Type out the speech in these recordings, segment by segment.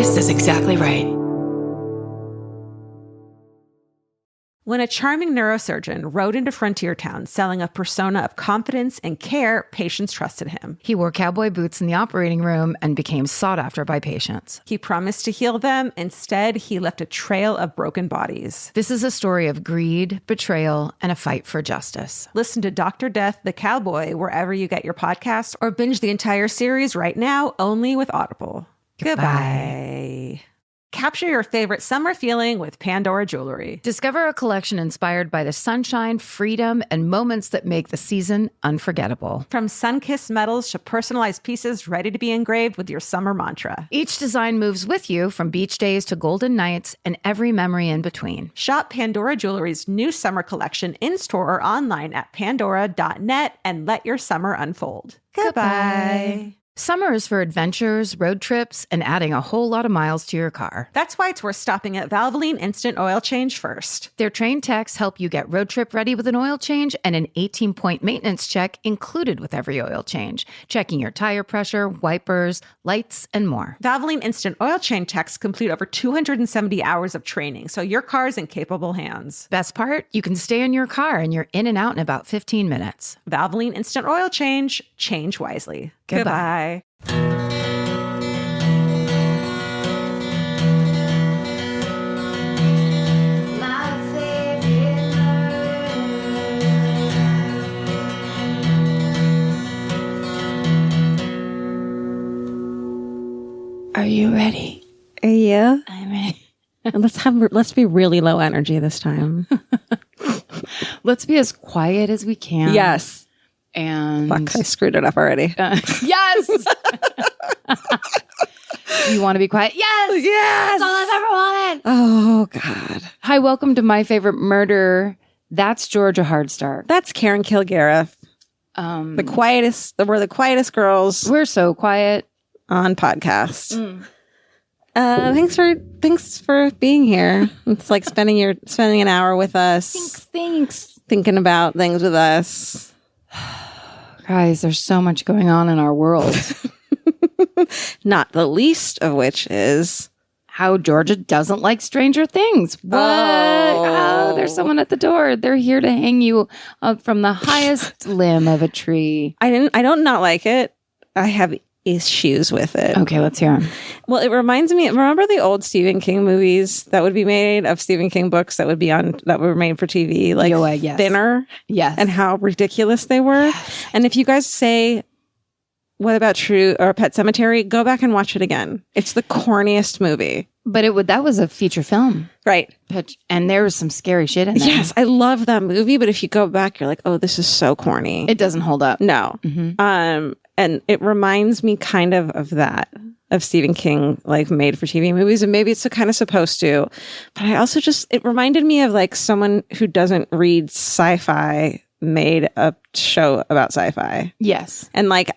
This is exactly right. When a charming neurosurgeon rode into Frontier Town selling a persona of confidence and care, patients trusted him. He wore cowboy boots in the operating room and became sought after by patients. He promised to heal them. Instead, he left a trail of broken bodies. This is a story of greed, betrayal, and a fight for justice. Listen to Dr. Death, the Cowboy, wherever you get your podcasts, or binge the entire series right now, only with Audible. Goodbye. Capture your favorite summer feeling with Pandora Jewelry. Discover a collection inspired by the sunshine, freedom, and moments that make the season unforgettable. From sun-kissed metals to personalized pieces ready to be engraved with your summer mantra. Each design moves with you from beach days to golden nights and every memory in between. Shop Pandora Jewelry's new summer collection in-store or online at pandora.net and let your summer unfold. Goodbye. Summer is for adventures, road trips, and adding a whole lot of miles to your car. That's why it's worth stopping at Valvoline Instant Oil Change first. Their trained techs help you get road trip ready with an oil change and an 18-point maintenance check included with every oil change, checking your tire pressure, wipers, lights, and more. Valvoline Instant Oil Change techs complete over 270 hours of training, so your car's in capable hands. Best part? You can stay in your car and you're in and out in about 15 minutes. Valvoline Instant Oil Change. Change wisely. Goodbye. Are you ready? Yeah. I'm ready. Let's be really low energy this time. Let's be as quiet as we can. Yes. And Fuck, I screwed it up already. yes. You want to be quiet? Yes. Yes. That's all I've ever wanted. Oh God. Hi, welcome to My Favorite Murder. That's Georgia Hardstark. That's Karen Kilgariff. We're the quietest girls We're so quiet. on podcast. Thanks for being here. It's like spending an hour with us. Thanks. Thinking about things with us. Guys, there's so much going on in our world. Not the least of which is How Georgia doesn't like Stranger Things. What? Oh, there's someone at the door. They're here to hang you up from the highest limb of a tree. I don't not like it. I have issues with it. Okay, let's hear them. Well, it reminds me, remember the old Stephen King movies that would be made of Stephen King books that were made for TV, like yes. Thinner? Yes. And how ridiculous they were. Yes. And if you guys say, what about True or Pet Sematary? Go back and watch it again. It's the corniest movie. But that was a feature film. Right. And there was some scary shit in there. Yes, I love that movie, but if you go back, you're like, oh, this is so corny. It doesn't hold up. No. Mm-hmm. And it reminds me kind of that, of Stephen King, like made for TV movies. And maybe it's kind of supposed to. But I also it reminded me of like someone who doesn't read sci-fi made a show about sci-fi. Yes. And like,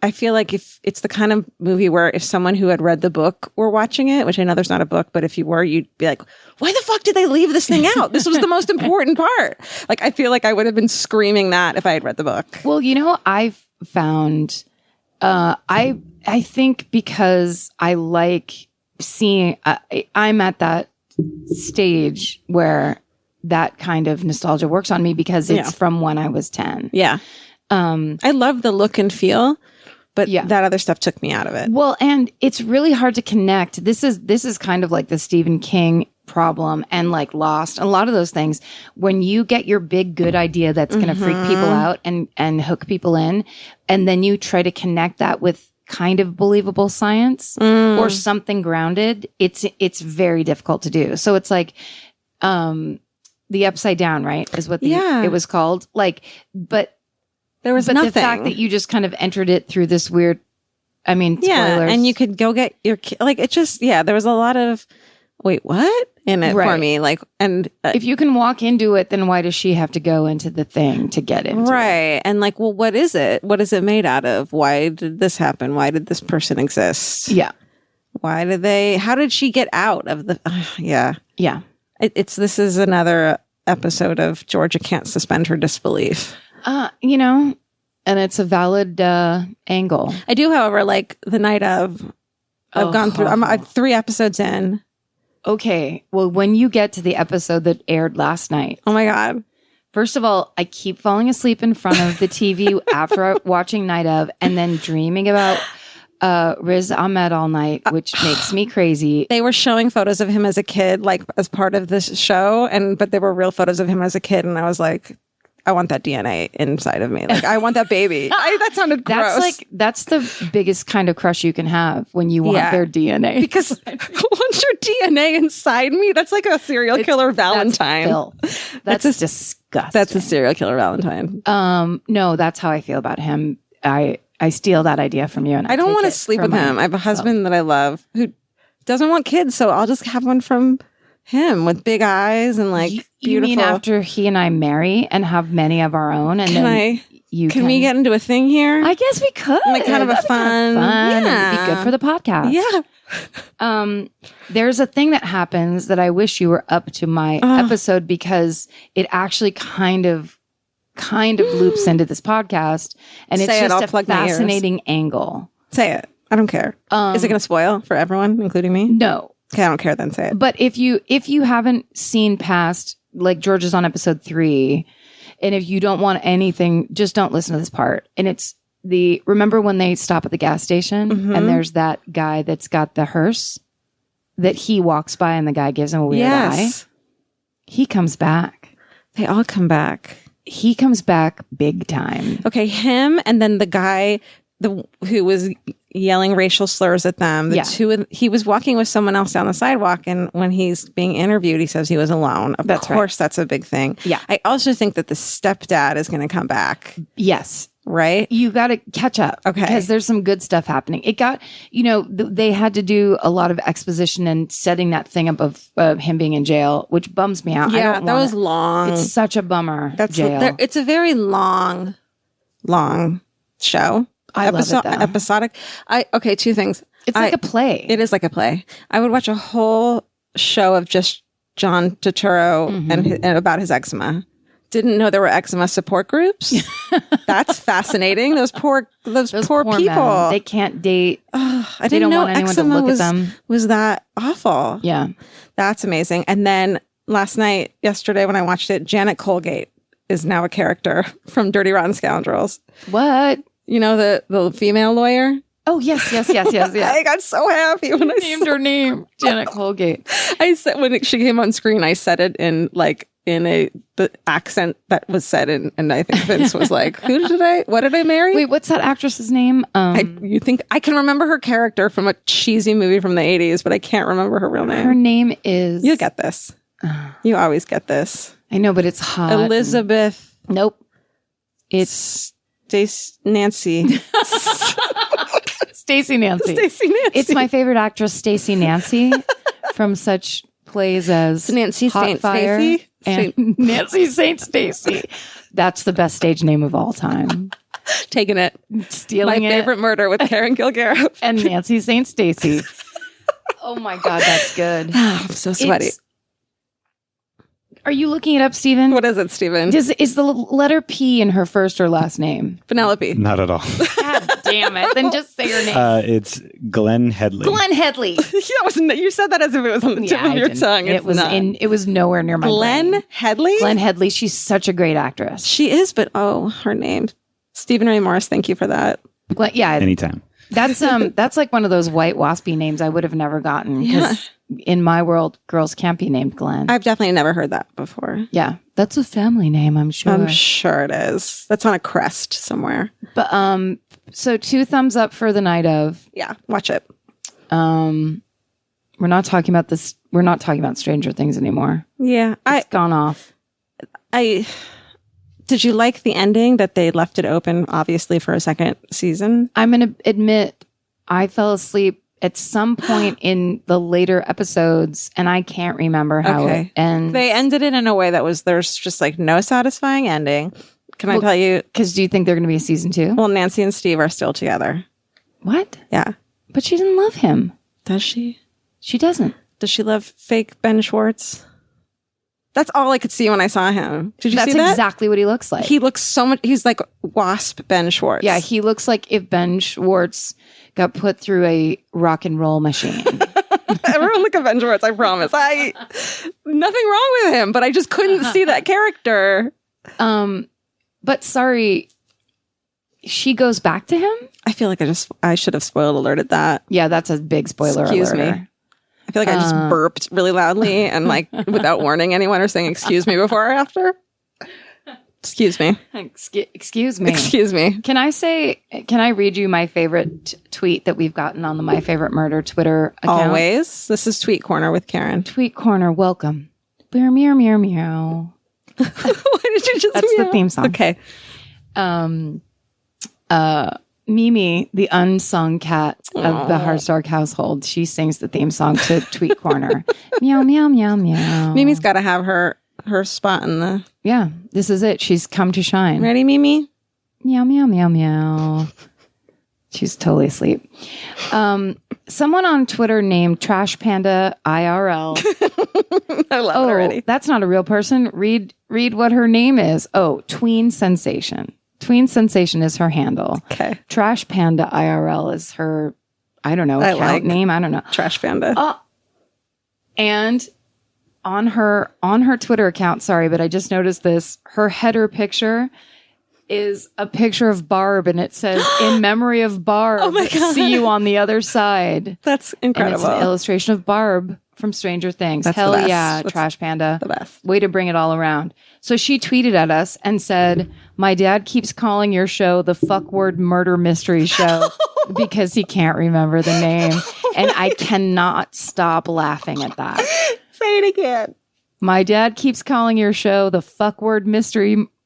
I feel like if it's the kind of movie where if someone who had read the book were watching it, which I know there's not a book, but if you were, you'd be like, why the fuck did they leave this thing out? This was the most important part. Like, I feel like I would have been screaming that if I had read the book. Well, I've found, I think because I like seeing, I'm at that stage where that kind of nostalgia works on me because it's from when I was 10. Yeah. I love the look and feel, but that other stuff took me out of it. Well, and it's really hard to connect. This is kind of like the Stephen King problem and like Lost. A lot of those things, when you get your big good idea that's going to freak people out and hook people in, and then you try to connect that with kind of believable science or something grounded, it's very difficult to do. So it's like, the Upside Down, right? Is what it was called. Like, but there was nothing. The fact that you just kind of entered it through this weird, spoilers. And you could go get your like, it just, there was a lot of, wait, what? In it for me. Like, and if you can walk into it, then why does she have to go into the thing to get into it? And like, well, what is it? What is it made out of? Why did this happen? Why did this person exist? Yeah. How did she get out of the, Yeah. This is another episode of Georgia can't suspend her disbelief. And it's a valid angle. I do, however, like the night of, I've gone through. I'm 3 episodes in. Okay. Well, when you get to the episode that aired last night, Oh my God. first of all, I keep falling asleep in front of the TV after watching Night of, and then dreaming about Riz Ahmed all night, which makes me crazy. They were showing photos of him as a kid, like as part of this show, but they were real photos of him as a kid, and I was like, I want that DNA inside of me. Like, I want that baby. That sounded gross. That's the biggest kind of crush you can have when you want their DNA. Because once your DNA inside me, that's like a serial killer Valentine. That's disgusting. That's a serial killer Valentine. No, that's how I feel about him. I steal that idea from you, and I don't want to sleep with him. I have a husband that I love who doesn't want kids, so I'll just have one from him with big eyes and like beautiful. You mean after he and I marry and have many of our own, and can we get into a thing here? I guess we could. Like kind of a fun. Yeah. It'd be good for the podcast. Yeah. There's a thing that happens that I wish you were up to my episode, because it actually kind of loops into this podcast, and it's just a fascinating angle. Say it. I don't care. Is it going to spoil for everyone, including me? No. Okay, I don't care. Then say it. But if you haven't seen past, like George is on episode 3, and if you don't want anything, just don't listen to this part. And it's remember when they stop at the gas station and there's that guy that's got the hearse that he walks by and the guy gives him a weird eye? He comes back. They all come back. He comes back big time. Okay, him and then the guy who was yelling racial slurs at them. He was walking with someone else down the sidewalk, and when he's being interviewed, he says he was alone. Of course, that's a big thing. Yeah. I also think that the stepdad is going to come back. Yes. Right? You got to catch up. Okay. Because there's some good stuff happening. It got, they had to do a lot of exposition and setting that thing up of him being in jail, which bums me out. Yeah, that was long. It's such a bummer. Jail. It's a very long show. I love it, though. Episodic. Okay, 2 things. It's like a play. It is like a play. I would watch a whole show of just John Turturro and about his eczema. Didn't know there were eczema support groups. That's fascinating. Those poor people. Men. They can't date. I didn't know want anyone eczema to look at them. Was that awful? Yeah. That's amazing. And then yesterday when I watched it, Janet Colgate is now a character from Dirty Rotten Scoundrels. What? You know, the female lawyer? Oh, yes. I got so happy when I named her name, Janet Colgate. I said, when she came on screen, I said it in the accent that was said in, and I think Vince was like, what did I marry? Wait, what's that actress's name? You think I can remember her character from a cheesy movie from the 80s, but I can't remember her real name. Her name is... You'll get this. You always get this. I know, but it's hot. Elizabeth. Nope. It's... Nancy. Stacey Nancy. It's my favorite actress, Stacey Nancy, from such plays as Nancy Hot Saint Fire Stacey and Nancy Saint Stacey. That's the best stage name of all time. Taking it. Stealing my favorite murder with Karen Kilgariff. And Nancy Saint Stacey. Oh my God, that's good. I'm so sweaty. Are you looking it up, Stephen? What is it, Stephen? Is the letter P in her first or last name? Penelope. Not at all. God damn it. Then just say her name. It's Glenn Headley. Glenn Headley. You said that as if it was on the tip of your tongue. It was nowhere near my brain. Glenn Headley? Glenn Headley. She's such a great actress. She is, but her name. Stephen Ray Morris, thank you for that. Anytime. That's like one of those white waspy names I would have never gotten. Yeah. In my world, girls can't be named Glenn. I've definitely never heard that before. Yeah. That's a family name, I'm sure. I'm sure it is. That's on a crest somewhere. But so 2 thumbs up for the Night of. Yeah, watch it. We're not talking about this. We're not talking about Stranger Things anymore. Yeah. It's gone off. Did you like the ending that they left it open, obviously, for a second season? I'm going to admit I fell asleep at some point in the later episodes, and I can't remember how it ends. They ended it in a way that there's just like no satisfying ending. Can I tell you? Because do you think they're going to be a season 2? Well, Nancy and Steve are still together. What? Yeah. But she didn't love him. Does she? She doesn't. Does she love fake Ben Schwartz? That's all I could see when I saw him. Did you see that? That's exactly what he looks like. He looks so much. He's like Wasp Ben Schwartz. Yeah, he looks like if Ben Schwartz got put through a rock and roll machine. Everyone look at Ben Schwartz. I promise. Nothing wrong with him, but I just couldn't see that character. But sorry, she goes back to him? I feel like I should have spoiled alerted that. Yeah, that's a big spoiler Excuse alert. me. I feel like I just burped really loudly and like without warning anyone or saying excuse me before or after. Excuse me. Excuse me. Excuse me. Can I read you my favorite tweet that we've gotten on the My Favorite Murder Twitter account? Always. This is Tweet Corner with Karen. Tweet Corner, welcome. Meow, meow, meow, meow. Why did you just That's meow? the theme song. Okay. Mimi, the unsung cat of the Harstark household, she sings the theme song to Tweet Corner. Meow, meow, meow, meow. Mimi's got to have her spot in the... Yeah, this is it. She's come to shine. Ready, Mimi? Meow, meow, meow, meow. She's totally asleep. Someone on Twitter named Trash Panda IRL. I love it already. That's not a real person. Read what her name is. Oh, Tween Sensation. Tween Sensation is her handle. Okay. Trash Panda IRL is her, I don't know, account name. I don't know. Trash Panda. And on her Twitter account, sorry, but I just noticed this, her header picture is a picture of Barb, and it says, in memory of Barb, Oh my God. see you on the other side. That's And incredible. it's an illustration of Barb from Stranger Things. That's Hell the best. yeah, That's Trash Panda. the best. Way to bring it all around. So she tweeted at us and said, my dad keeps calling your show the fuck word murder mystery show because he can't remember the name. And I cannot stop laughing at that. Say it again. My dad keeps calling your show the fuck word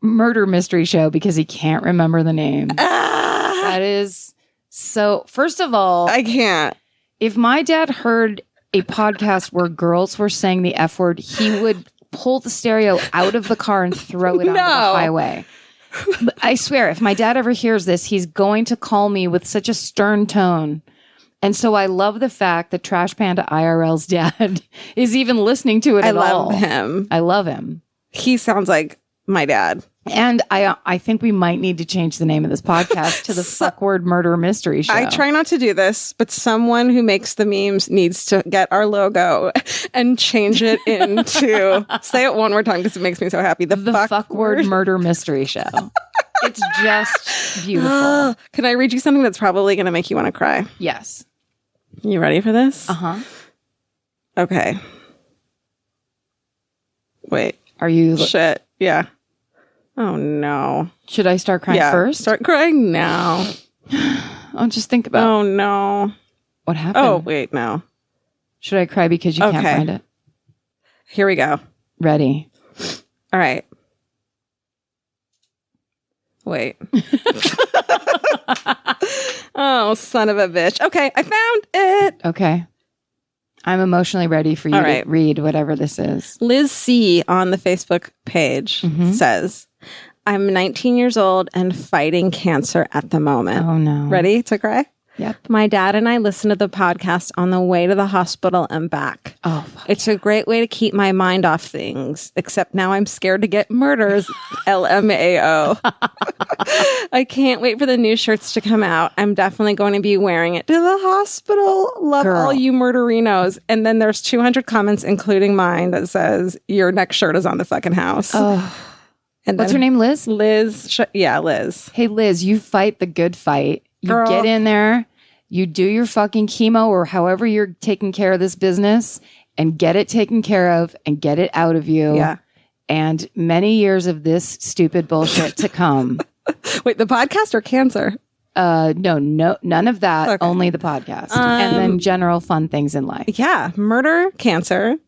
murder mystery show because he can't remember the name. That is so, first of all, I can't. if my dad heard a podcast where girls were saying the F word, he would pull the stereo out of the car and throw it onto the highway. But I swear, if my dad ever hears this, he's going to call me with such a stern tone. And so I love the fact that Trash Panda IRL's dad is even listening to it at all. I love him. I love him. He sounds like my dad. And I think we might need to change the name of this podcast to the fuck word murder mystery show. I try not to do this, but someone who makes the memes needs to get our logo and change it into, say it one more time because it makes me so happy. The fuck word murder mystery show. It's just beautiful. Can I read you something that's probably going to make you want to cry? Yes. You ready for this? Uh-huh. Okay. Wait. Are you... Shit. Yeah. Oh, no. Should I start crying first? Start crying now. I'll just think about Oh, no. what happened. Oh, wait, no. Should I cry because you can't Okay. find it? Here we go. Ready. All right. Wait. Oh, son of a bitch. Okay, I found it. Okay. I'm emotionally ready for you All to right. read whatever this is. Liz C. on the Facebook page says, I'm 19 years old and fighting cancer at the moment. Oh, no. Ready to cry? Yep. My dad and I listened to the podcast on the way to the hospital and back. Oh, fuck. It's a great way to keep my mind off things, except now I'm scared to get murders. LMAO. I can't wait for the new shirts to come out. I'm definitely going to be wearing it to the hospital. Love Girl. all you murderinos. And then there's 200 comments, including mine, that says, your next shirt is on the fucking house. Oh. And What's then her name, Liz? Liz. Yeah, Liz. Hey, Liz, you fight the good fight. You Girl. get in there, you do your fucking chemo or however you're taking care of this business and get it taken care of and get it out of you. Yeah. And many years of this stupid bullshit to come. Wait, the podcast or cancer? No, none of that. Okay. Only the podcast. And then general fun things in life. Yeah, murder, cancer.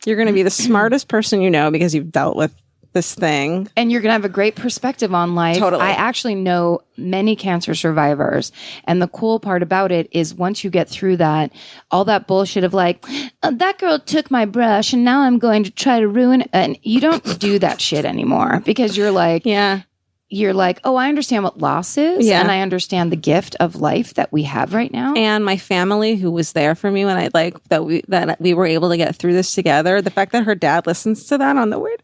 You're going to be the smartest person you know because you've dealt with this thing. And you're going to have a great perspective on life. Totally. I actually know many cancer survivors. And the cool part about it is once you get through that, all that bullshit of like, that girl took my brush and now I'm going to try to ruin it. And you don't do that shit anymore because you're like, Yeah. you're like, oh, I understand what loss is. Yeah. And I understand the gift of life that we have right now. And my family who was there for me when I that we were able to get through this together. The fact that her dad listens to that on the way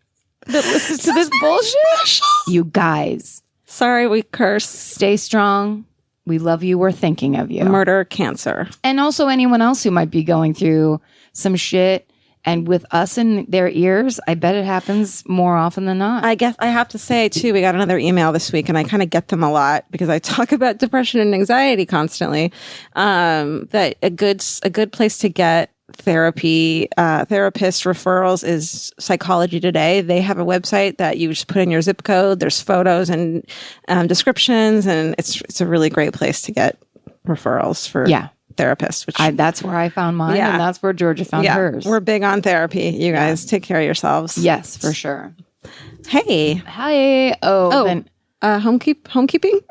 that listens to this bullshit. You guys. Sorry, we curse. Stay strong. We love you. We're thinking of you. Murder, cancer. And also anyone else who might be going through some shit. And with us in their ears, I bet it happens more often than not. I guess I have to say, too, we got another email this week, and I kind of get them a lot because I talk about depression and anxiety constantly. That a good place to get therapy, therapist referrals is Psychology Today. They have a website that you just put in your zip code. There's photos and descriptions, and it's a really great place to get referrals for therapists. Which that's where I found mine, and that's where Georgia found hers. We're big on therapy. You guys take care of yourselves. Yes, for sure. Hey. Hi. Then homekeeping?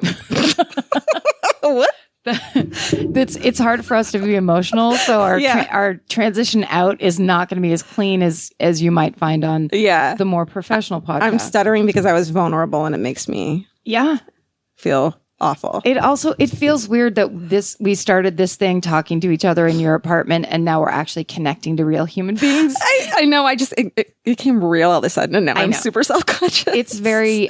What? It's hard for us to be emotional, so our transition out is not going to be as clean as you might find on the more professional podcast. I'm stuttering because I was vulnerable, and it makes me feel awful. It feels weird that we started this thing talking to each other in your apartment, and now we're actually connecting to real human beings. I know. It became real all of a sudden, and now I'm super self-conscious. It's very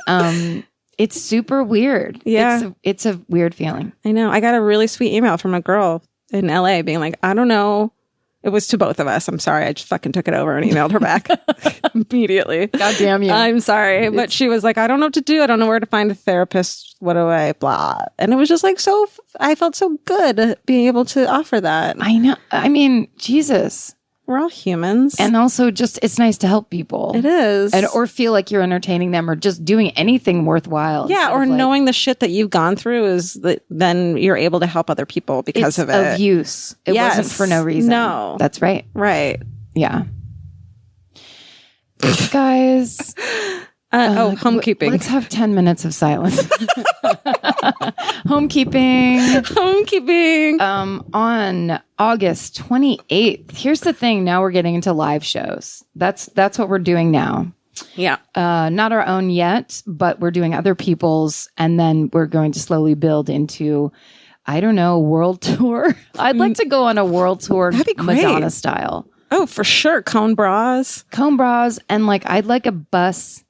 it's super weird. Yeah, it's a weird feeling. I know. I got a really sweet email from a girl in LA being like, I don't know. It was to both of us. I'm sorry. I just fucking took it over and emailed her back immediately. God damn you. I'm sorry. But she was like, I don't know what to do. I don't know where to find a therapist. What do I, blah. And it was just like, I felt so good being able to offer that. I know. I mean, Jesus. We're all humans. And also it's nice to help people. It is. Or feel like you're entertaining them or just doing anything worthwhile. Yeah. Or knowing the shit that you've gone through is that then you're able to help other people because of it. Of use. It wasn't for no reason. No. That's right. Right. Yeah. Guys. Homekeeping. Let's have 10 minutes of silence. Homekeeping. On August 28th. Here's the thing. Now we're getting into live shows. That's what we're doing now. Yeah. Not our own yet, but we're doing other people's, and then we're going to slowly build into, I don't know, world tour. I'd like to go on a world tour. That'd be great. Madonna style. Oh, for sure. Cone bras. And I'd like a bus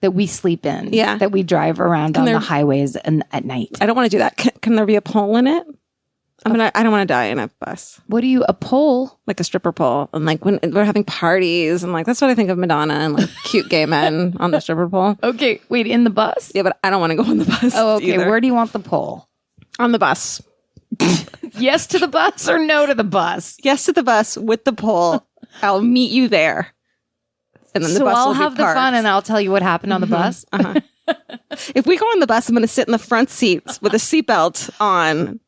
that we sleep in. Yeah. That we drive around on the highways and at night. I don't want to do that. Can there be a pole in it? I don't want to die in a bus. A pole? Like a stripper pole. And when we're having parties and that's what I think of Madonna and cute gay men on the stripper pole. Okay. Wait, in the bus? Yeah, but I don't want to go on the bus. Oh, okay. Either. Where do you want the pole? On the bus. Yes to the bus or no to the bus? Yes to the bus with the pole. I'll meet you there. And then the bus I'll will have be the parked. fun and I'll tell you what happened on the bus. Uh-huh. If we go on the bus, I'm going to sit in the front seats with a seatbelt on.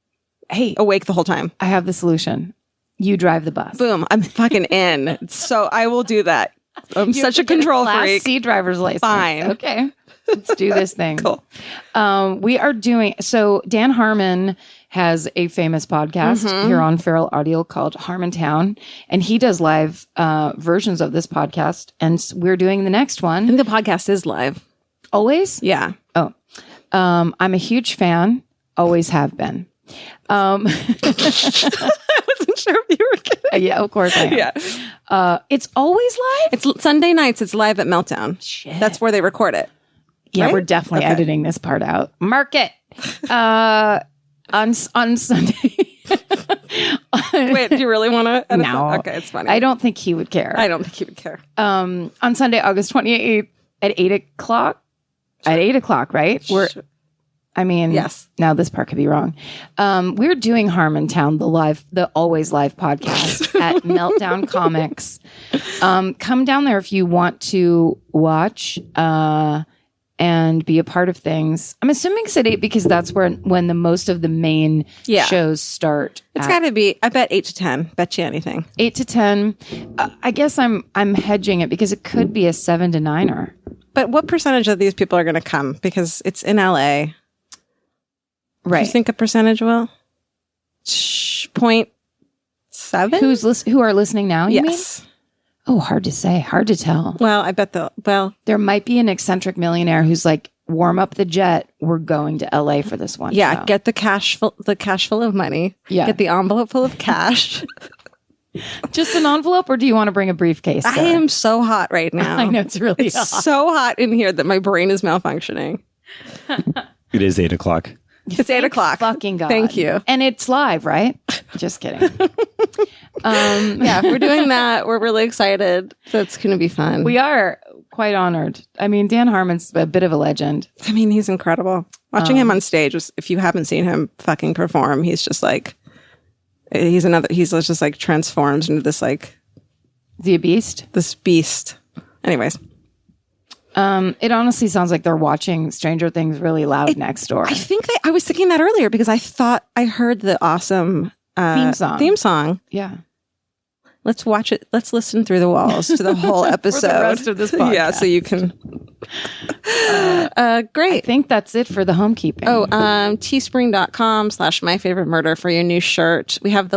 Hey, awake the whole time. I have the solution. You drive the bus. Boom. I'm fucking in. So I will do that. I'm such a control freak. Class C driver's license. Fine. Okay. Let's do this thing. Cool. We are doing, so Dan Harmon has a famous podcast here on Feral Audio called Harmontown, and he does live versions of this podcast, and we're doing the next one. And the podcast is live. Always? Yeah. Oh. I'm a huge fan. Always have been. I wasn't sure if you were kidding. Yeah, of course I am. Yeah. It's always live? It's Sunday nights. It's live at Meltdown. Shit. That's where they record it. Yeah, right? we're definitely editing this part out. Mark it. On Sunday. Wait, do you really want to edit No. that? Okay, it's funny. I don't think he would care. I don't think he would care. On Sunday, August 28th at 8 o'clock. Sure. At 8 o'clock, right? Yes. Now this part could be wrong. We're doing Harmontown, the always live podcast at Meltdown Comics. Come down there if you want to watch and be a part of things. I'm assuming it's at 8 because that's when the most of the main shows start. It's got to be, I bet 8 to 10. Bet you anything. 8 to 10. I guess I'm hedging it because it could be a 7 to 9er. But what percentage of these people are going to come? Because it's in LA. Right. Do you think a percentage will? 0.7? Who are listening now, you mean? Yes. Oh, hard to say. Hard to tell. Well, I bet there might be an eccentric millionaire who's warm up the jet. We're going to LA for this one. Yeah, show. get the cash full of money. Yeah. Get the envelope full of cash. Just an envelope, or do you want to bring a briefcase? I Sarah? am so hot right now. I know it's really hot. so hot in here that my brain is malfunctioning. It is 8 o'clock. It's 8 o'clock. Fucking God. Thank you. And it's live, right? Just kidding. Yeah, we're doing that. We're really excited. So it's going to be fun. We are quite honored. I mean, Dan Harmon's a bit of a legend. I mean, he's incredible. Watching him on stage, if you haven't seen him fucking perform, he's just like, he's just like transforms into this like, The Beast. this beast. Anyways. It honestly sounds like they're watching Stranger Things really loud next door. I think I was thinking that earlier because I thought I heard the awesome theme song. Yeah. Let's watch it. Let's listen through the walls to the whole episode. For the rest of this podcast. Yeah, so you can. I Great. think that's it for the homekeeping. Oh, teespring.com/myfavoriteMurder for your new shirt. We have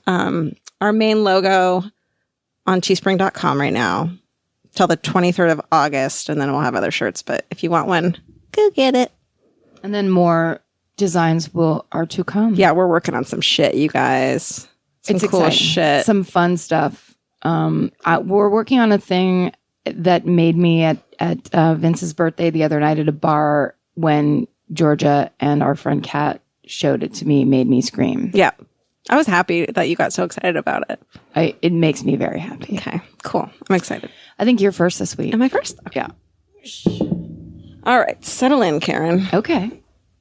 our main logo on teespring.com right now till the 23rd of August, and then we'll have other shirts. But if you want one, go get it. And then more designs are to come. Yeah, we're working on some shit, you guys. Some It's cool exciting. shit. Some fun stuff. We're working on a thing that made me at Vince's birthday the other night at a bar when Georgia and our friend Kat showed it to me, made me scream. Yeah. I was happy that you got so excited about it. It makes me very happy. Okay, cool. I'm excited. I think you're first this week. Am I first? Yeah. All right, settle in, Karen. Okay.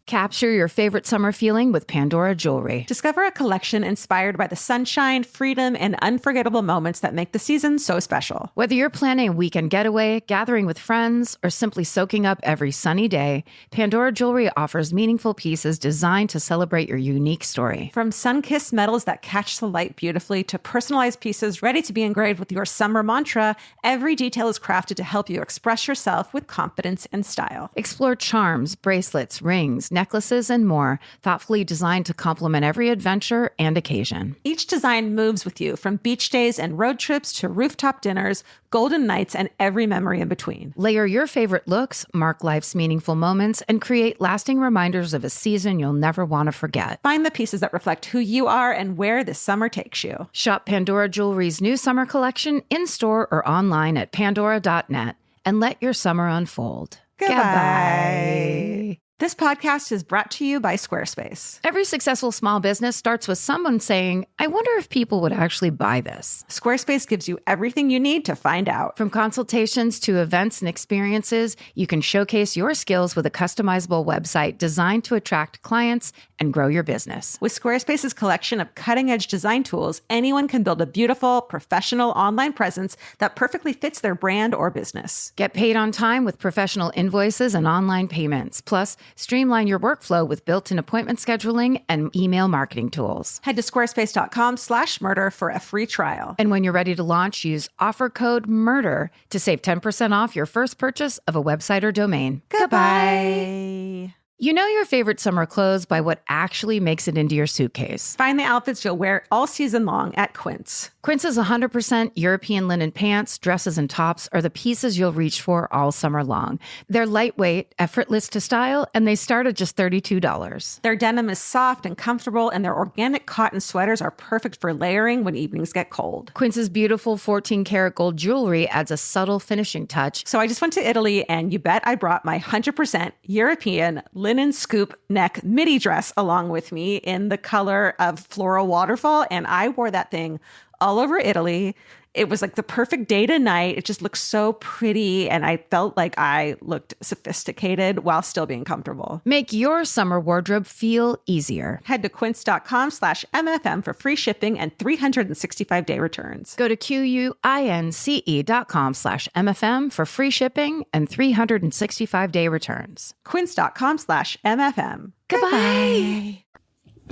Capture your favorite summer feeling with Pandora Jewelry. Discover a collection inspired by the sunshine, freedom, and unforgettable moments that make the season so special. Whether you're planning a weekend getaway, gathering with friends, or simply soaking up every sunny day, Pandora Jewelry offers meaningful pieces designed to celebrate your unique story. From sun-kissed metals that catch the light beautifully to personalized pieces ready to be engraved with your summer mantra, every detail is crafted to help you express yourself with confidence and style. Explore charms, bracelets, rings, necklaces, and more, thoughtfully designed to complement every adventure and occasion. Each design moves with you, from beach days and road trips to rooftop dinners, golden nights, and every memory in between. Layer your favorite looks, mark life's meaningful moments, and create lasting reminders of a season you'll never want to forget. Find the pieces that reflect who you are and where this summer takes you. Shop Pandora Jewelry's new summer collection in-store or online at pandora.net and let your summer unfold. Goodbye. This podcast is brought to you by Squarespace. Every successful small business starts with someone saying, I wonder if people would actually buy this. Squarespace gives you everything you need to find out. From consultations to events and experiences, you can showcase your skills with a customizable website designed to attract clients and grow your business. With Squarespace's collection of cutting-edge design tools, anyone can build a beautiful, professional online presence that perfectly fits their brand or business. Get paid on time with professional invoices and online payments. Plus, streamline your workflow with built-in appointment scheduling and email marketing tools. Head to squarespace.com/murder for a free trial. And when you're ready to launch, use offer code MURDER to save 10% off your first purchase of a website or domain. Goodbye. You know your favorite summer clothes by what actually makes it into your suitcase. Find the outfits you'll wear all season long at Quince. Quince's 100% European linen pants, dresses, and tops are the pieces you'll reach for all summer long. They're lightweight, effortless to style, and they start at just $32. Their denim is soft and comfortable, and their organic cotton sweaters are perfect for layering when evenings get cold. Quince's beautiful 14-karat gold jewelry adds a subtle finishing touch. So I just went to Italy, and you bet I brought my 100% European linen scoop neck midi dress along with me in the color of floral waterfall, and I wore that thing all over Italy. It was like the perfect day to night. It just looked so pretty, and I felt like I looked sophisticated while still being comfortable. Make your summer wardrobe feel easier. Head to quince.com/MFM for free shipping and 365-day returns. Go to QUINCE.com/MFM for free shipping and 365-day returns. Quince.com/MFM. Goodbye.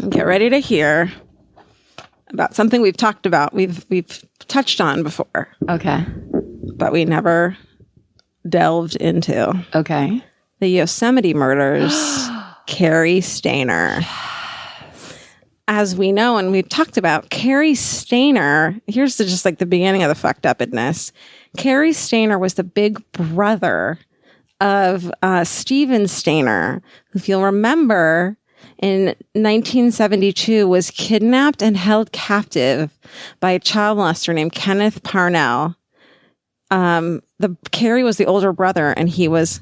Get ready to hear about something we've talked about. We've touched on before, Okay. but we never delved into. Okay. The Yosemite murders, Cary Stayner. As we know, and we've talked about, Cary Stayner, here's just like the beginning of the fucked upness. Cary Stayner was the big brother of Steven Stayner, who, if you'll remember, in 1972 was kidnapped and held captive by a child molester named Kenneth Parnell. Cary was the older brother, and he was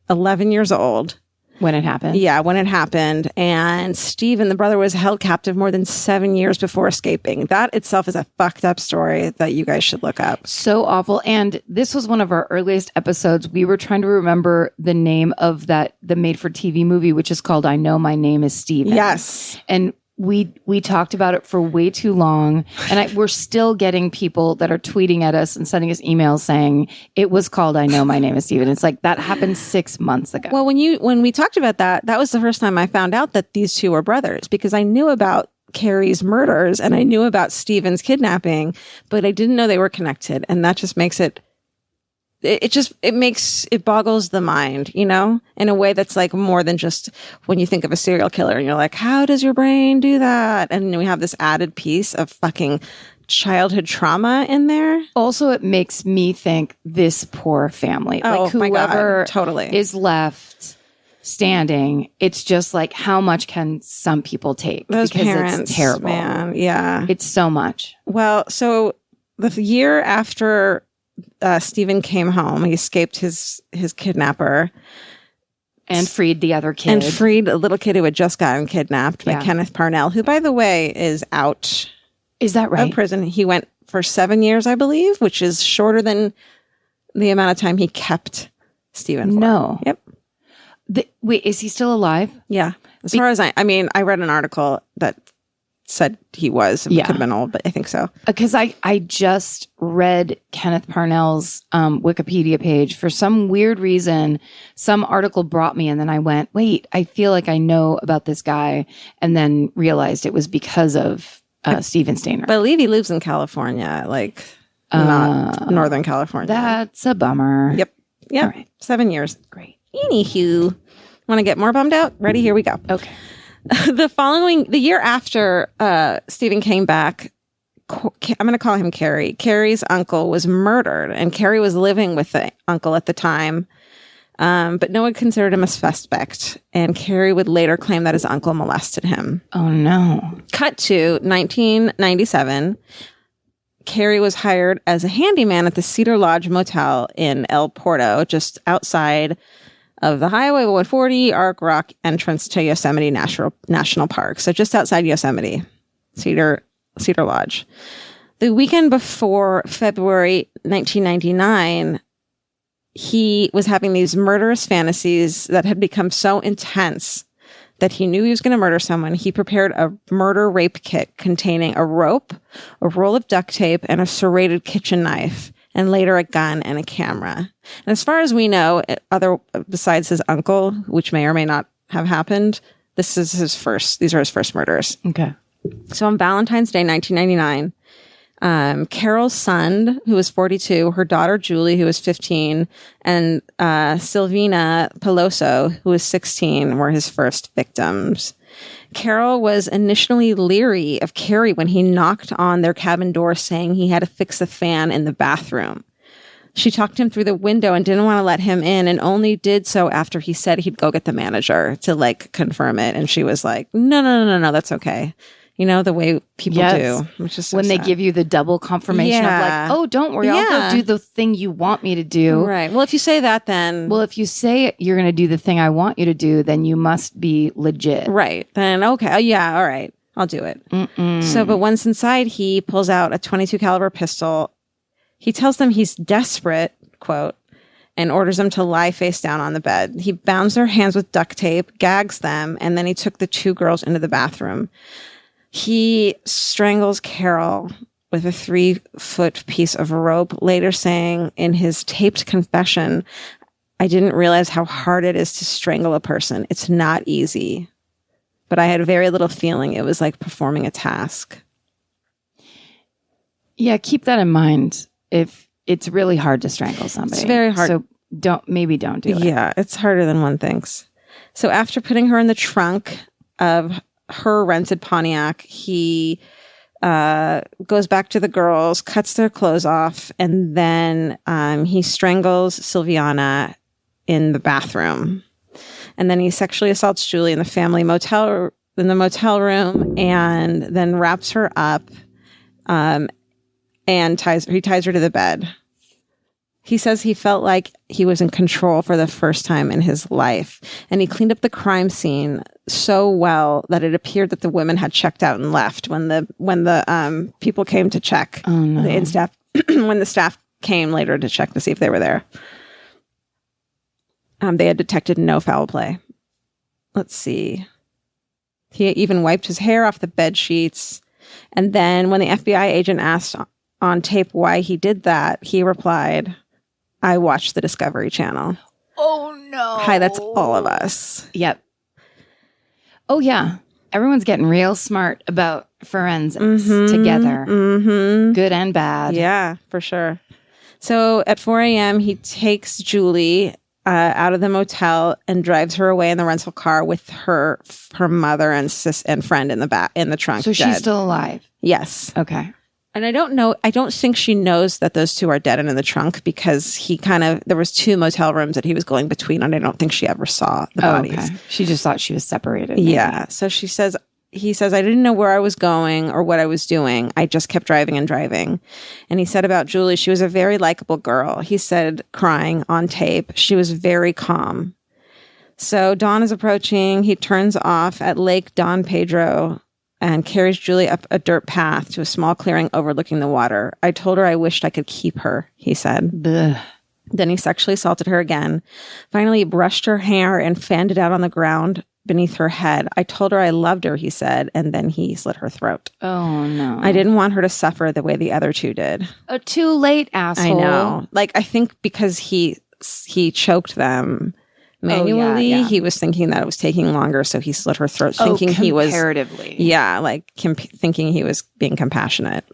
11 years old. When it happened? Yeah, when it happened. And Stephen, the brother, was held captive more than 7 years before escaping. That itself is a fucked up story that you guys should look up. So awful. And this was one of our earliest episodes. We were trying to remember the name of the made-for-TV movie, which is called I Know My Name is Steven. Yes. And we talked about it for way too long, and we're still getting people that are tweeting at us and sending us emails saying it was called I Know My Name is Steven. It's like that happened 6 months ago. Well, when we talked about that was the first time I found out that these two were brothers, because I knew about Cary's murders and I knew about Steven's kidnapping, but I didn't know they were connected, and that just makes it boggles the mind, in a way that's like more than just when you think of a serial killer and you're like, how does your brain do that? And we have this added piece of fucking childhood trauma in there. Also, it makes me think this poor family, like my God, whoever totally is left standing, it's just like, how much can some people take? Those because parents, it's terrible. Man, yeah. It's so much. Well, so the year after Stephen came home, he escaped his kidnapper and freed the other kid. And freed a little kid who had just gotten kidnapped by Kenneth Parnell, who, by the way, is out. Is that right? Of prison. He went for 7 years, I believe, which is shorter than the amount of time he kept Stephen for. No. Yep. Wait, is he still alive? Yeah. As far as I read an article that said he was. It could have been old, but I think so. Because I just read Kenneth Parnell's Wikipedia page. For some weird reason, some article brought me, and then I went, wait, I feel like I know about this guy, and then realized it was because of Steven Stayner. I believe he lives in California, like not Northern California. That's a bummer. Yep. All right. 7 years. Great. Anywho, want to get more bummed out? Ready? Here we go. Okay. The year after Stephen came back, I'm going to call him Cary. Cary's uncle was murdered, and Cary was living with the uncle at the time, but no one considered him a suspect. And Cary would later claim that his uncle molested him. Oh, no. Cut to 1997. Cary was hired as a handyman at the Cedar Lodge Motel in El Porto, just outside of the Highway 140 Arc Rock entrance to Yosemite National Park. So just outside Yosemite, Cedar Lodge. The weekend before February 1999, he was having these murderous fantasies that had become so intense that he knew he was going to murder someone. He prepared a murder rape kit containing a rope, a roll of duct tape, and a serrated kitchen knife, and later a gun and a camera. And as far as we know, besides his uncle, which may or may not have happened, these are his first murders. Okay. So on Valentine's Day, 1999, Carol's son, who was 42, her daughter, Julie, who was 15, and Silvina Peloso, who was 16, were his first victims. Carol was initially leery of Cary when he knocked on their cabin door saying he had to fix the fan in the bathroom. She talked him through the window and didn't want to let him in, and only did so after he said he'd go get the manager to confirm it. And she was like, no, that's okay. The way people do. Which is so when sad. they give you the double confirmation of like, oh, don't worry, I'll go do the thing you want me to do. Right. Well, if you say that, then... Well, if you say you're going to do the thing I want you to do, then you must be legit. Right. Then, okay. Oh, yeah. All right. I'll do it. So, but once inside, he pulls out a .22 caliber pistol. He tells them he's desperate, quote, and orders them to lie face down on the bed. He bounds their hands with duct tape, gags them, and then he took the two girls into the bathroom. He strangles Carol with a 3-foot piece of rope, later saying in his taped confession, I didn't realize how hard it is to strangle a person. It's not easy. But I had very little feeling it was like performing a task. Yeah, keep that in mind. If it's really hard to strangle somebody. It's very hard. So don't do it. Yeah, it's harder than one thinks. So after putting her in the trunk of her rented Pontiac, he goes back to the girls, cuts their clothes off, and then he strangles Silviana in the bathroom. And then he sexually assaults Julie in the motel room, and then wraps her up and ties her to the bed. He says he felt like he was in control for the first time in his life, and he cleaned up the crime scene so well that it appeared that the women had checked out and left when the people came to check. Oh, no. When the staff came later to check to see if they were there. They had detected no foul play. Let's see. He even wiped his hair off the bed sheets. And then when the FBI agent asked on tape why he did that, he replied, "I watched the Discovery Channel." Oh, no. Hi, that's all of us. Yep. Oh, yeah. Everyone's getting real smart about forensics together. Mm-hmm. Good and bad. Yeah, for sure. So at 4 a.m., he takes Julie out of the motel and drives her away in the rental car with her mother and friend in the trunk. So she's dead. still alive? Yes. Okay. And I don't think she knows that those two are dead and in the trunk, because there was 2 motel rooms that he was going between, and I don't think she ever saw the bodies. Okay. She just thought she was separated. Maybe. Yeah. So he says, I didn't know where I was going or what I was doing. I just kept driving and driving. And he said about Julie, she was a very likable girl. He said, crying on tape, she was very calm. So dawn is approaching. He turns off at Lake Don Pedro and carries Julie up a dirt path to a small clearing overlooking the water. I told her I wished I could keep her, he said. Blech. Then he sexually assaulted her again. Finally, he brushed her hair and fanned it out on the ground beneath her head. I told her I loved her, he said, and then he slit her throat. Oh, no. I didn't want her to suffer the way the other 2 did. Oh, too late, asshole. I know. I think because he choked them manually, he was thinking that it was taking longer, so he slit her throat, thinking he was... comparatively. Yeah, thinking he was being compassionate.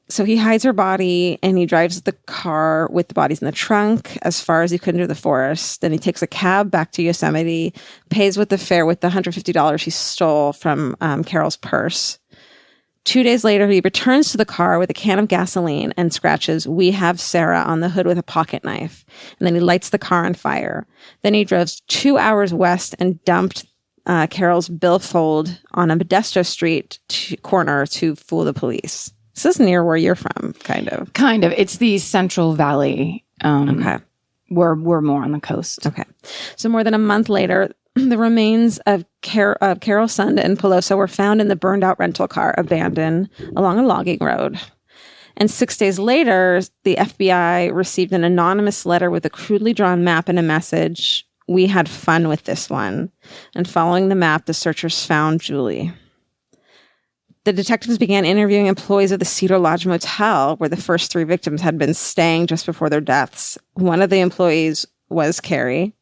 So he hides her body, and he drives the car with the bodies in the trunk as far as he could into the forest. Then he takes a cab back to Yosemite, pays with the fare with the $150 he stole from Carol's purse. 2 days later, he returns to the car with a can of gasoline and scratches "We have Sarah" on the hood with a pocket knife. And then he lights the car on fire. Then he drove 2 hours west and dumped Carol's billfold on a Modesto Street corner to fool the police. This is near where you're from, kind of. Kind of. It's the Central Valley. Okay. We're more on the coast. Okay. So more than a month later, the remains of Carol Sund and Pelosa were found in the burned out rental car, abandoned along a logging road. And 6 days later, the FBI received an anonymous letter with a crudely drawn map and a message: "We had fun with this one." And following the map, the searchers found Julie. The detectives began interviewing employees of the Cedar Lodge Motel, where the first 3 victims had been staying just before their deaths. One of the employees was Cary,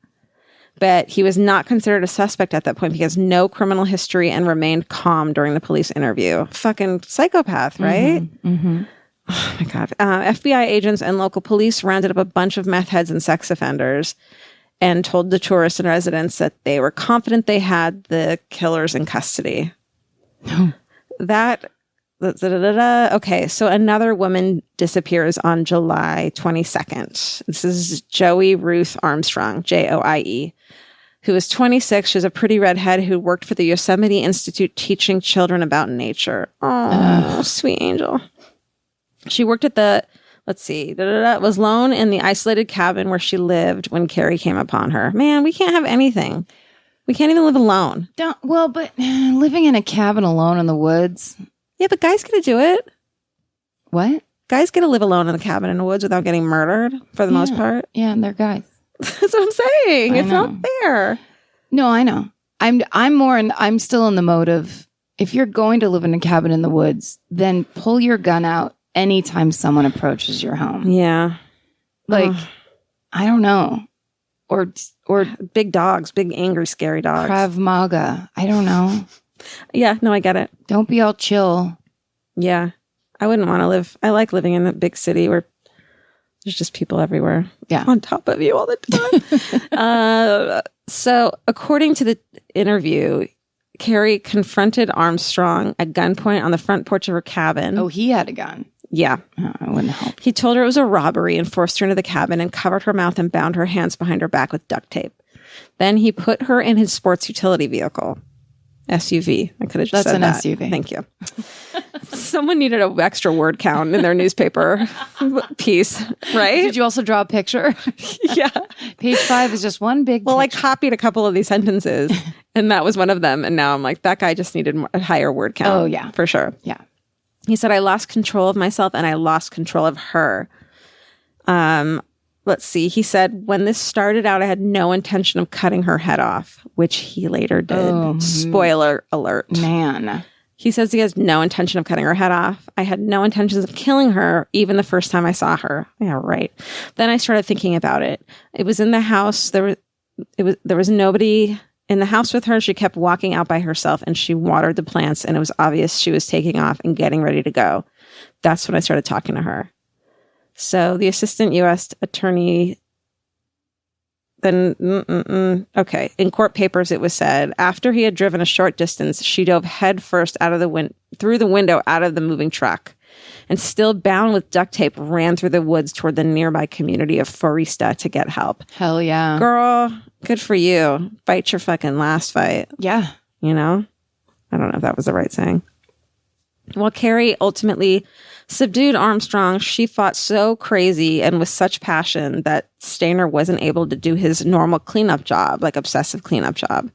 but he was not considered a suspect at that point because no criminal history and remained calm during the police interview. Fucking psychopath, right? Mm-hmm. Oh my God. FBI agents and local police rounded up a bunch of meth heads and sex offenders and told the tourists and residents that they were confident they had the killers in custody. Okay, so another woman disappears on July 22nd. This is Joie Ruth Armstrong, Joie, who was 26. She was a pretty redhead who worked for the Yosemite Institute teaching children about nature. Oh, sweet angel. She worked at was alone in the isolated cabin where she lived when Cary came upon her. Man, we can't have anything. We can't even live alone. But living in a cabin alone in the woods. Yeah, but guys get to do it. What? Guys get to live alone in the cabin in the woods without getting murdered for the most part. Yeah, and they're guys. That's what I'm saying. It's not fair. No, I know. I'm still in the mode of, if you're going to live in a cabin in the woods, then pull your gun out anytime someone approaches your home. Yeah. I don't know. Or big dogs, big angry scary dogs. Krav Maga. I don't know. Yeah, no, I get it. Don't be all chill. Yeah. I wouldn't want to live. I like living in a big city where there's just people everywhere. Yeah. On top of you all the time. So according to the interview, Cary confronted Armstrong at gunpoint on the front porch of her cabin. Oh, he had a gun. Yeah. Oh, I wouldn't help. He told her it was a robbery and forced her into the cabin and covered her mouth and bound her hands behind her back with duct tape. Then he put her in his sports utility vehicle. SUV. I could have just said that. That's an SUV. Thank you. Someone needed an extra word count in their newspaper piece, right? Did you also draw a picture? Yeah. Page 5 is just one big Well, picture. I copied a couple of these sentences, and that was one of them. And now I'm like, that guy just needed a higher word count. Oh, yeah. For sure. Yeah. He said, I lost control of myself and I lost control of her. Let's see. He said, when this started out, I had no intention of cutting her head off, which he later did. Oh, Spoiler alert. Man. He says he has no intention of cutting her head off. I had no intentions of killing her, even the first time I saw her. Yeah, right. Then I started thinking about it. It was in the house. There was nobody in the house with her. She kept walking out by herself and she watered the plants, and it was obvious she was taking off and getting ready to go. That's when I started talking to her. So the assistant U.S. attorney then, okay. In court papers, it was said, after he had driven a short distance, she dove headfirst through the window out of the moving truck, and still bound with duct tape, ran through the woods toward the nearby community of Foresta to get help. Hell yeah. Girl, good for you. Fight your fucking last fight. Yeah. You know? I don't know if that was the right saying. Well, Cary ultimately subdued Armstrong. She fought so crazy and with such passion that Stayner wasn't able to do his normal cleanup job, like obsessive cleanup job.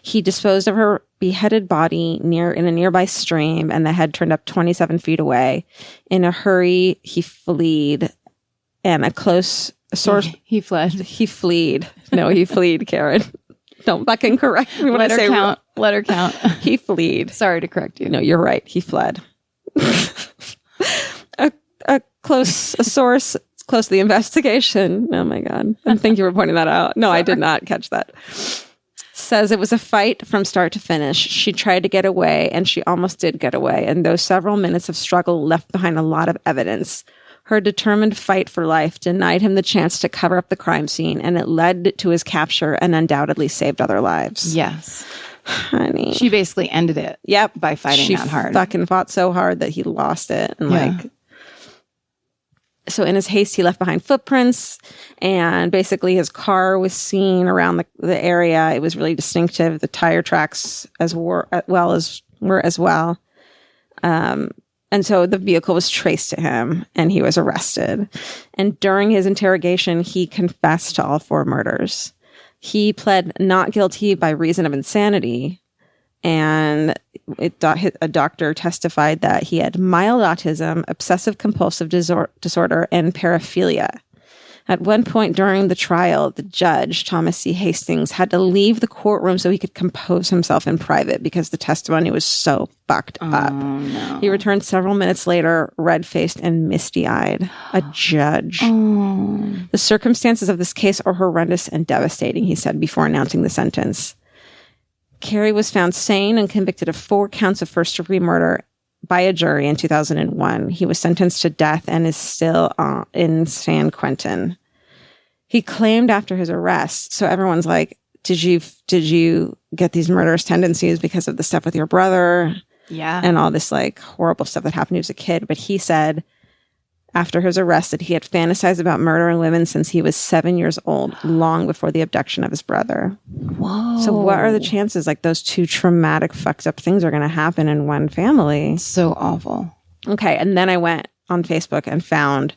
He disposed of her beheaded body in a nearby stream, and the head turned up 27 feet away. In a hurry, he fled, and a close source... He fled. He fled. No, he fled, Karen. Don't fucking correct me when Let I her say count. Let her count. He fled. Sorry to correct you. No, you're right. He fled. a source close to the investigation. Oh my God. And thank you for pointing that out. No, I did not catch that. Says it was a fight from start to finish. She tried to get away, and she almost did get away. And those several minutes of struggle left behind a lot of evidence. Her determined fight for life denied him the chance to cover up the crime scene, and it led to his capture and undoubtedly saved other lives. Yes. Honey. She basically ended it. Yep. By fighting that hard. She fucking fought so hard that he lost it. And so in his haste, he left behind footprints, and basically his car was seen around the area. It was really distinctive. The tire tracks were as well. And so the vehicle was traced to him, and he was arrested. And during his interrogation, he confessed to all 4 murders. He pled not guilty by reason of insanity, and a doctor testified that he had mild autism, obsessive compulsive disorder, and paraphilia. At one point during the trial, the judge, Thomas C. Hastings, had to leave the courtroom so he could compose himself in private because the testimony was so fucked up. No. He returned several minutes later, red-faced and misty-eyed. A judge. The circumstances of this case are horrendous and devastating, he said before announcing the sentence. Cary was found sane and convicted of 4 counts of first-degree murder by a jury in 2001. He was sentenced to death and is still in San Quentin. He claimed after his arrest, so everyone's like, did you get these murderous tendencies because of the stuff with your brother? Yeah. And all this like horrible stuff that happened to you as a kid. But he said after his arrest that he had fantasized about murdering women since he was 7 years old, long before the abduction of his brother. Whoa. So what are the chances like those 2 traumatic fucked up things are going to happen in one family? So awful. Okay. And then I went on Facebook and found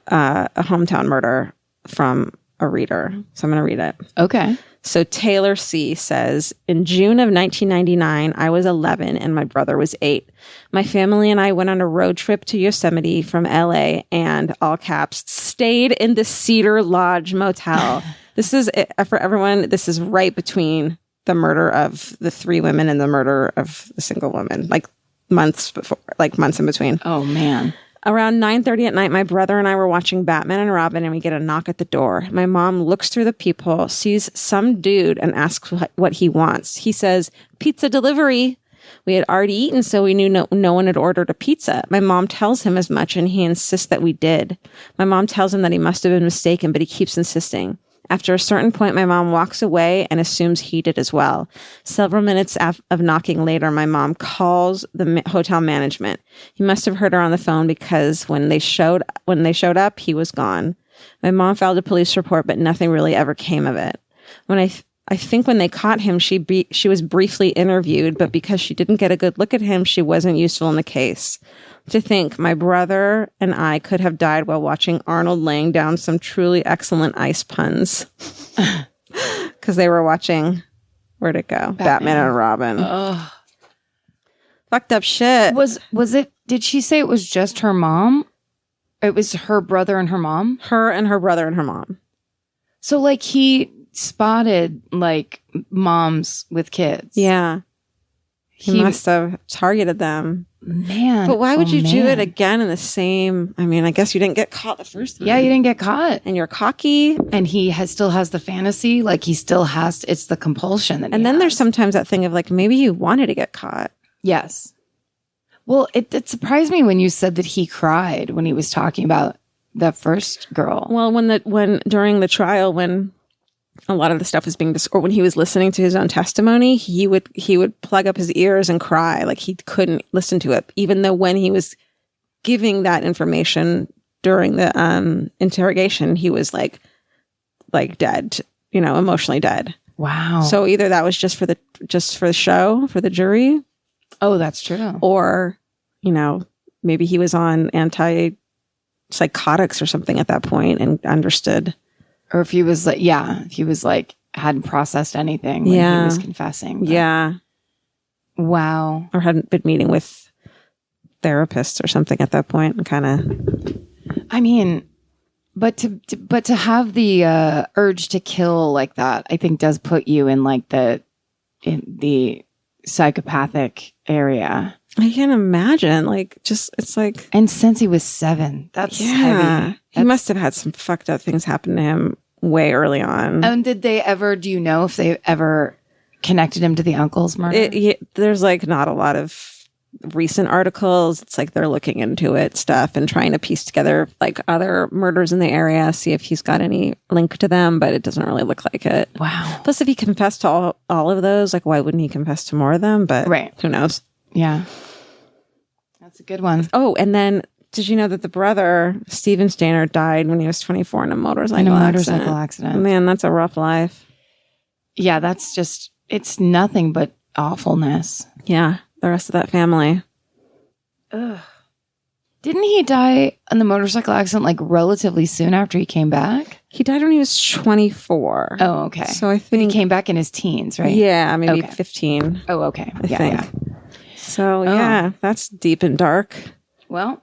a hometown murder from a reader. So I'm going to read it. Okay. So Taylor C. says, in June of 1999, I was 11 and my brother was 8. My family and I went on a road trip to Yosemite from LA and, all caps, stayed in the Cedar Lodge Motel. This is, for everyone, this is right between the murder of the 3 women and the murder of the single woman, like months in between. Oh, man. Around 9:30 at night, my brother and I were watching Batman and Robin, and we get a knock at the door. My mom looks through the peephole, sees some dude, and asks what he wants. He says, "Pizza delivery." We had already eaten, so we knew no one had ordered a pizza. My mom tells him as much, and he insists that we did. My mom tells him that he must have been mistaken, but he keeps insisting. After a certain point, my mom walks away and assumes he did as well. Several minutes of knocking later, my mom calls the hotel management. He must have heard her on the phone because when they showed up, he was gone. My mom filed a police report, but nothing really ever came of it. When I think when they caught him, she was briefly interviewed, but because she didn't get a good look at him, she wasn't useful in the case. To think my brother and I could have died while watching Arnold laying down some truly excellent ice puns. Because they were watching, where'd it go? Batman and Robin. Ugh. Fucked up shit. Was it, did she say it was just her mom? It was her brother and her mom? Her and her brother and her mom. So like he spotted like moms with kids. Yeah. He must have targeted them. Man. But why would you do it again in the same? I mean, I guess you didn't get caught the first time. Yeah, you didn't get caught. And you're cocky. And he still has the fantasy. Like he still has, it's the compulsion. That and then there's sometimes that thing of like, maybe you wanted to get caught. Yes. Well, it surprised me when you said that he cried when he was talking about the first girl. Well, when during the trial, when a lot of the stuff was being or when he was listening to his own testimony, he would plug up his ears and cry. Like he couldn't listen to it, even though when he was giving that information during the interrogation, he was like dead, emotionally dead. Wow. So either that was just for the show, for the jury. Oh, that's true. Or, maybe he was on antipsychotics or something at that point and understood. Or if he was like, hadn't processed anything when he was confessing. But. Yeah. Wow. Or hadn't been meeting with therapists or something at that point and kind of. I mean, but to have the urge to kill like that, I think does put you in like in the psychopathic area. I can't imagine. It's like. And since he was 7, that's heavy. He must have had some fucked up things happen to him way early on. And do you know if they ever connected him to the uncle's murder? There's not a lot of recent articles. It's like they're looking into it stuff and trying to piece together other murders in the area, see if he's got any link to them, but it doesn't really look like it. Wow. Plus, if he confessed to all of those, why wouldn't he confess to more of them? But who knows? Yeah. That's a good one. Oh, and then did you know that the brother, Stephen Stayner, died when he was 24 in a motorcycle accident? Man, that's a rough life. Yeah, that's just, it's nothing but awfulness. Yeah, the rest of that family. Ugh. Didn't he die in the motorcycle accident relatively soon after he came back? He died when he was 24. Oh, okay. So I think he came back in his teens, right? Yeah, maybe 15. Oh, okay. I think. Yeah. So yeah, that's deep and dark. Well,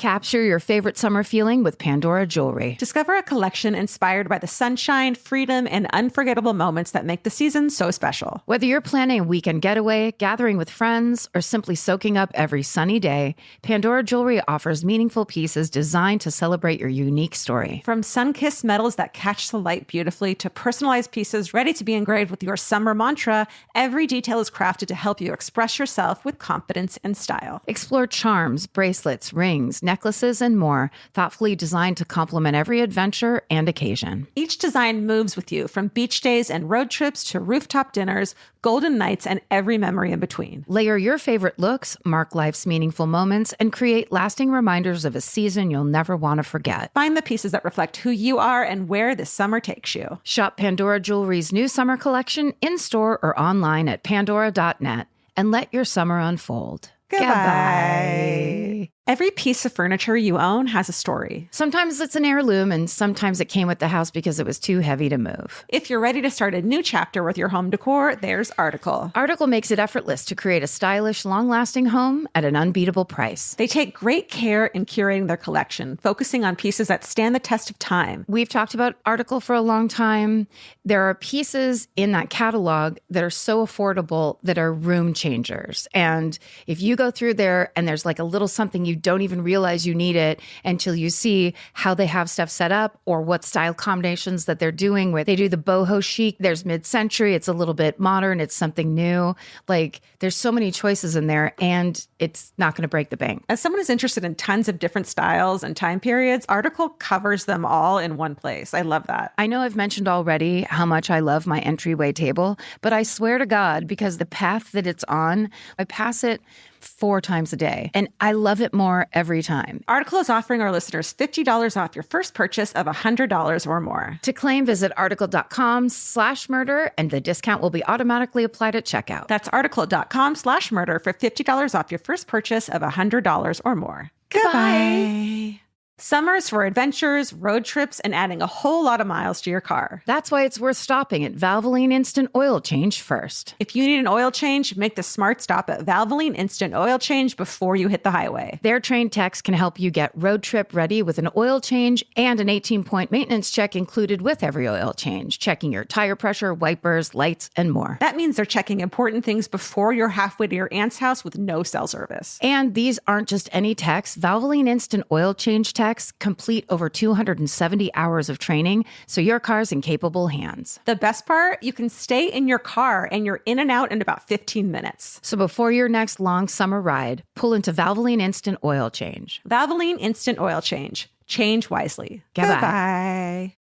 Capture your favorite summer feeling with Pandora Jewelry. Discover a collection inspired by the sunshine, freedom, and unforgettable moments that make the season so special. Whether you're planning a weekend getaway, gathering with friends, or simply soaking up every sunny day, Pandora Jewelry offers meaningful pieces designed to celebrate your unique story. From sun-kissed metals that catch the light beautifully to personalized pieces ready to be engraved with your summer mantra, every detail is crafted to help you express yourself with confidence and style. Explore charms, bracelets, rings, necklaces, and more, thoughtfully designed to complement every adventure and occasion. Each design moves with you, from beach days and road trips to rooftop dinners, golden nights, and every memory in between. Layer your favorite looks, mark life's meaningful moments, and create lasting reminders of a season you'll never want to forget. Find the pieces that reflect who you are and where this summer takes you. Shop Pandora Jewelry's new summer collection in-store or online at pandora.net and let your summer unfold. Goodbye. Every piece of furniture you own has a story. Sometimes it's an heirloom, and sometimes it came with the house because it was too heavy to move. If you're ready to start a new chapter with your home decor, there's Article. Article makes it effortless to create a stylish, long-lasting home at an unbeatable price. They take great care in curating their collection, focusing on pieces that stand the test of time. We've talked about Article for a long time. There are pieces in that catalog that are so affordable that are room changers. And if you go through there and there's a little something you don't even realize you need it until you see how they have stuff set up or what style combinations that they're doing with. They do the boho chic. There's mid-century. It's a little bit modern. It's something new. Like there's so many choices in there and it's not going to break the bank. As someone who's interested in tons of different styles and time periods, Article covers them all in one place. I love that. I know I've mentioned already how much I love my entryway table, but I swear to God, because the path that it's on, I pass it 4 times a day, and I love it more every time. Article is offering our listeners $50 off your first purchase of $100 or more. To claim, visit article.com/murder, and the discount will be automatically applied at checkout. That's article.com/murder for $50 off your first purchase of $100 or more. Goodbye. Summer's for adventures, road trips, and adding a whole lot of miles to your car. That's why it's worth stopping at Valvoline Instant Oil Change first. If you need an oil change, make the smart stop at Valvoline Instant Oil Change before you hit the highway. Their trained techs can help you get road trip ready with an oil change and an 18-point maintenance check included with every oil change, checking your tire pressure, wipers, lights, and more. That means they're checking important things before you're halfway to your aunt's house with no cell service. And these aren't just any techs. Valvoline Instant Oil Change techs complete over 270 hours of training, so your car's in capable hands. The best part, you can stay in your car and you're in and out in about 15 minutes. So before your next long summer ride, pull into Valvoline Instant Oil Change. Valvoline Instant Oil Change. Change wisely. Goodbye. Goodbye.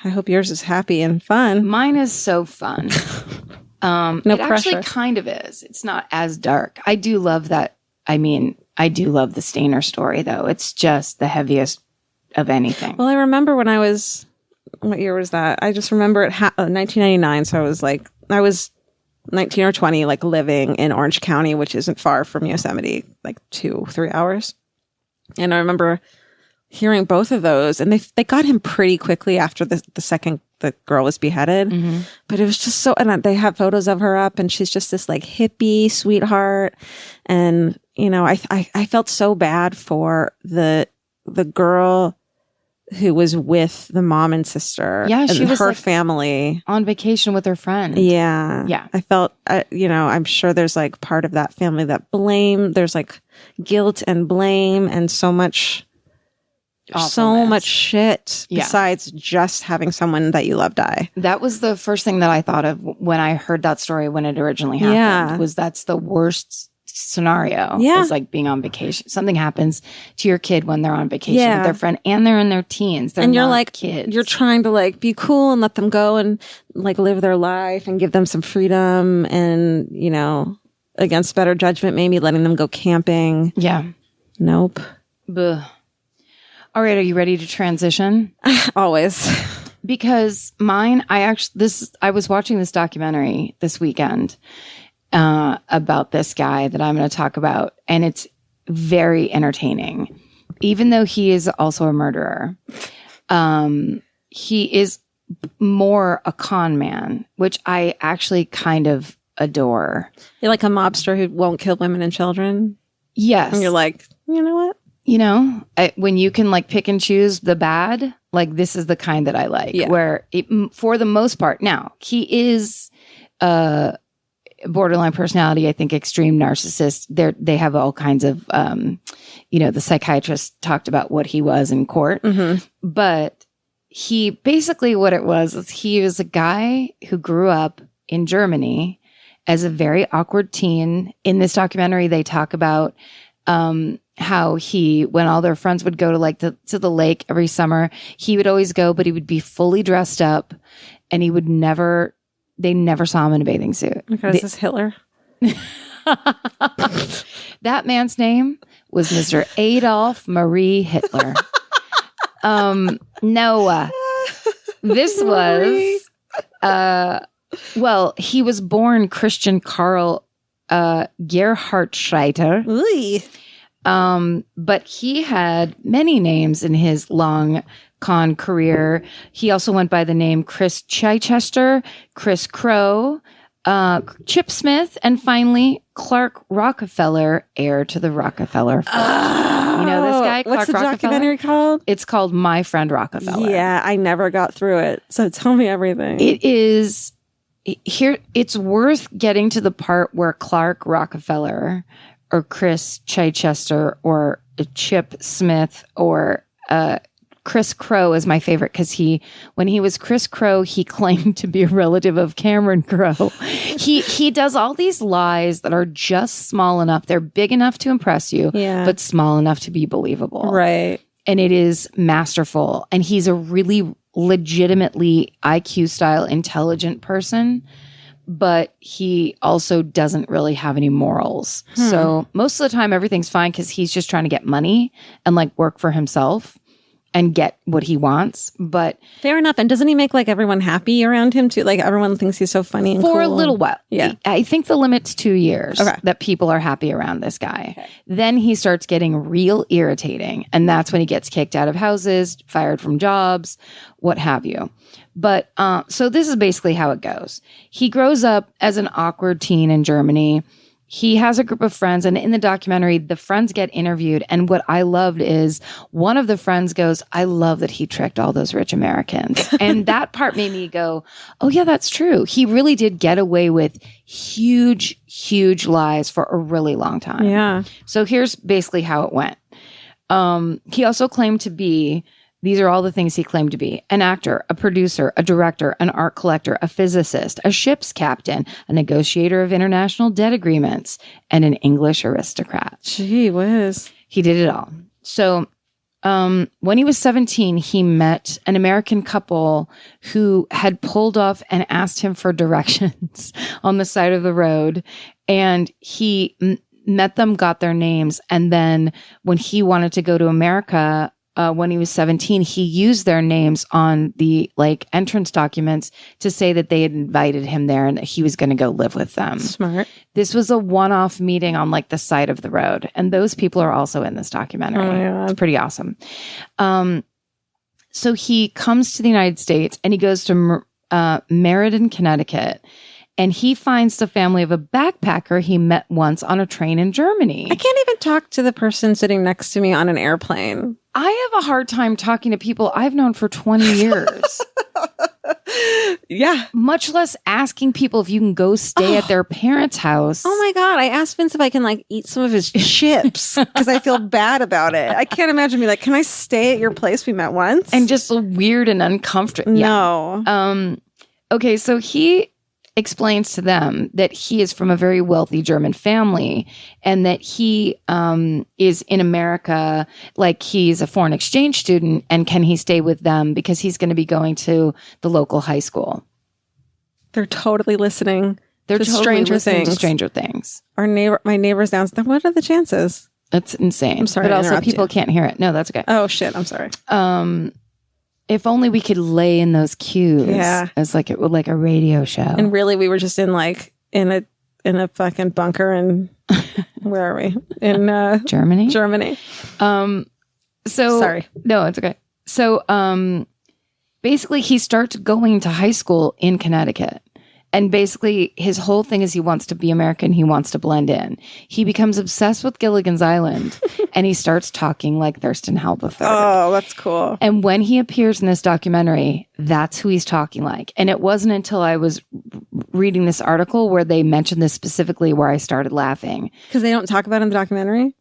I hope yours is happy and fun. Mine is so fun. No it pressure. actually kind of is. It's not as dark. I do love that. I mean, I do love the Stayner story, though. It's just the heaviest of anything. Well, I remember when I was, what year was that? I just remember it, 1999. So I was 19 or 20, like living in Orange County, which isn't far from Yosemite, like 2-3 hours. And I remember hearing both of those, and they got him pretty quickly after the second the girl was beheaded. Mm-hmm. But it was just so, and they have photos of her up, and she's just this like hippie sweetheart. And, you know, I felt so bad for the girl who was with the mom and sister. Yeah, she and was her like family on vacation with her friend. Yeah. Yeah. I felt, you know, I'm sure there's like part of that family that there's like guilt and blame and so much shit besides just having someone that you love die. That was the first thing that I thought of when I heard that story when it originally happened. Yeah. Was that's the worst scenario. Yeah. Is like being on vacation. Something happens to your kid when they're on vacation with their friend and they're in their teens. They're and you're not like, kids. You're trying to like be cool and let them go and like live their life and give them some freedom and, you know, against better judgment, maybe letting them go camping. Yeah. Nope. Bleh. All right. Are you ready to transition? Always. Because mine, I was watching this documentary this weekend about this guy that I'm going to talk about, and it's very entertaining. Even though he is also a murderer, he is more a con man, which I actually kind of adore. You're like a mobster who won't kill women and children. Yes. And you're like, you know what? You know, when you can like pick and choose the bad, like this is the kind that I like, where for the most part, now he is borderline personality, I think extreme narcissist. They have all kinds of, you know, the psychiatrist talked about what he was in court, but he basically what it was is he was a guy who grew up in Germany as a very awkward teen. In this documentary, they talk about how when all their friends would go to to the lake every summer, he would always go, but he would be fully dressed up and they never saw him in a bathing suit. Okay, is this Hitler? That man's name was Mr. Adolf Marie Hitler. No, this was, he was born Christian Karl Gerhartsreiter. But he had many names in his long con career. He also went by the name Chris Chichester, Chris Crowe, Chip Smith, and finally Clark Rockefeller, heir to the Rockefeller family. You know this guy, Clark What's the Rockefeller? documentary called? It's called My Friend Rockefeller. Yeah, I never got through it. So tell me everything. It is here. It's worth getting to the part where Clark Rockefeller or Chris Chichester or Chip Smith or Chris Crowe is my favorite because when he was Chris Crowe, he claimed to be a relative of Cameron Crowe. He does all these lies that are just small enough. They're big enough to impress you, but small enough to be believable. Right. And it is masterful. And he's a really legitimately IQ style intelligent person, but he also doesn't really have any morals. So most of the time everything's fine because he's just trying to get money and like work for himself and get what he wants. But fair enough. And doesn't he make like everyone happy around him too? Like everyone thinks he's so funny and for cool. a little while. Yeah. I think the limit's 2 years that people are happy around this guy. Okay. Then he starts getting real irritating. And that's when he gets kicked out of houses, fired from jobs, what have you. But so this is basically how it goes. He grows up as an awkward teen in Germany. He has a group of friends, and in the documentary, the friends get interviewed. And what I loved is one of the friends goes, I love that he tricked all those rich Americans. And that part made me go, oh, yeah, that's true. He really did get away with huge, huge lies for a really long time. Yeah. So here's basically how it went. He also claimed to be, these are all the things he claimed to be: an actor, a producer, a director, an art collector, a physicist, a ship's captain, a negotiator of international debt agreements, and an English aristocrat. Gee whiz. He did it all. So when he was 17, he met an American couple who had pulled off and asked him for directions on the side of the road. And he met them, got their names. And then when he wanted to go to America, when he was 17, he used their names on the like entrance documents to say that they had invited him there and that he was going to go live with them. Smart. This was a one-off meeting on like the side of the road. And those people are also in this documentary. Oh my God. It's pretty awesome. So he comes to the United States and he goes to Meriden, Connecticut. And he finds the family of a backpacker he met once on a train in Germany. I can't even talk to the person sitting next to me on an airplane. I have a hard time talking to people I've known for 20 years. Yeah. Much less asking people if you can go stay at their parents' house. Oh my God. I asked Vince if I can like eat some of his chips because I feel bad about it. I can't imagine me like, can I stay at your place we met once? And just weird and uncomfortable. No. Yeah. Okay, so he explains to them that he is from a very wealthy German family and that he is in America, like he's a foreign exchange student, and can he stay with them because he's going to be going to the local high school. They're totally listening. They're to totally Stranger listening Things. to Stranger Things. My neighbor's downstairs. What are the chances? That's insane. I'm sorry but to also interrupt people you. can't hear it. No, that's okay. Oh shit. I'm sorry. If only we could lay in those cues as like it would like a radio show. And really, we were just in a fucking bunker in where are we? In Germany. Germany. So Sorry. No, it's okay. So basically he starts going to high school in Connecticut. And basically his whole thing is he wants to be American. He wants to blend in. He becomes obsessed with Gilligan's Island and he starts talking like Thurston Howell III. Oh, that's cool. And when he appears in this documentary, that's who he's talking like. And it wasn't until I was reading this article where they mentioned this specifically where I started laughing. Because they don't talk about it in the documentary?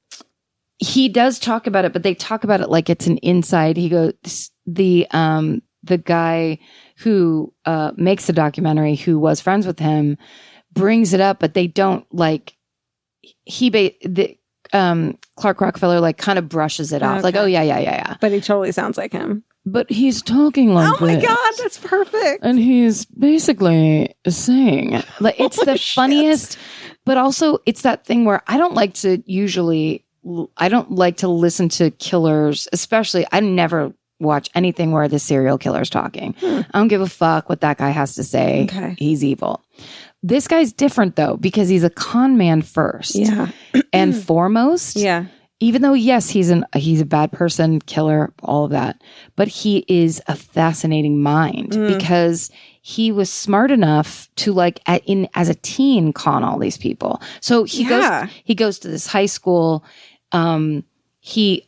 He does talk about it, but they talk about it like it's an inside. He goes, the guy who makes the documentary, who was friends with him, brings it up, but they don't like. Clark Rockefeller like kind of brushes it off, like, oh yeah. But he totally sounds like him. But he's talking like, oh my this. God, that's perfect. And he's basically saying, like, it's the funniest, but also it's that thing where I don't like to listen to killers, especially. I never watch anything where the serial killer's talking. I don't give a fuck what that guy has to say. Okay. He's evil. This guy's different though, because he's a con man first and foremost. Yeah. Even though, yes, he's a bad person, killer, all of that, but he is a fascinating mind because he was smart enough to like as a teen con all these people. So he goes to this high school. He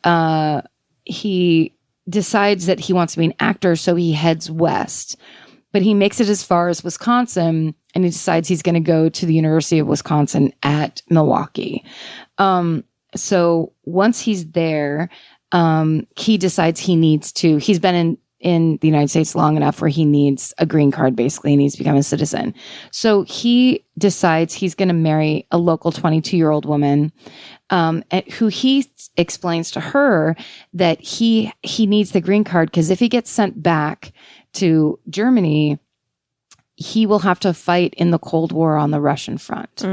decides that he wants to be an actor, so he heads west. but he makes it as far as Wisconsin, and he decides he's going to go to the University of Wisconsin at Milwaukee. So once he's there, he decides he's been in the United States long enough where he needs a green card, basically. He needs to become a citizen. So he decides he's going to marry a local 22-year-old woman, who he explains to her that he needs the green card because if he gets sent back to Germany, he will have to fight in the Cold War on the Russian front.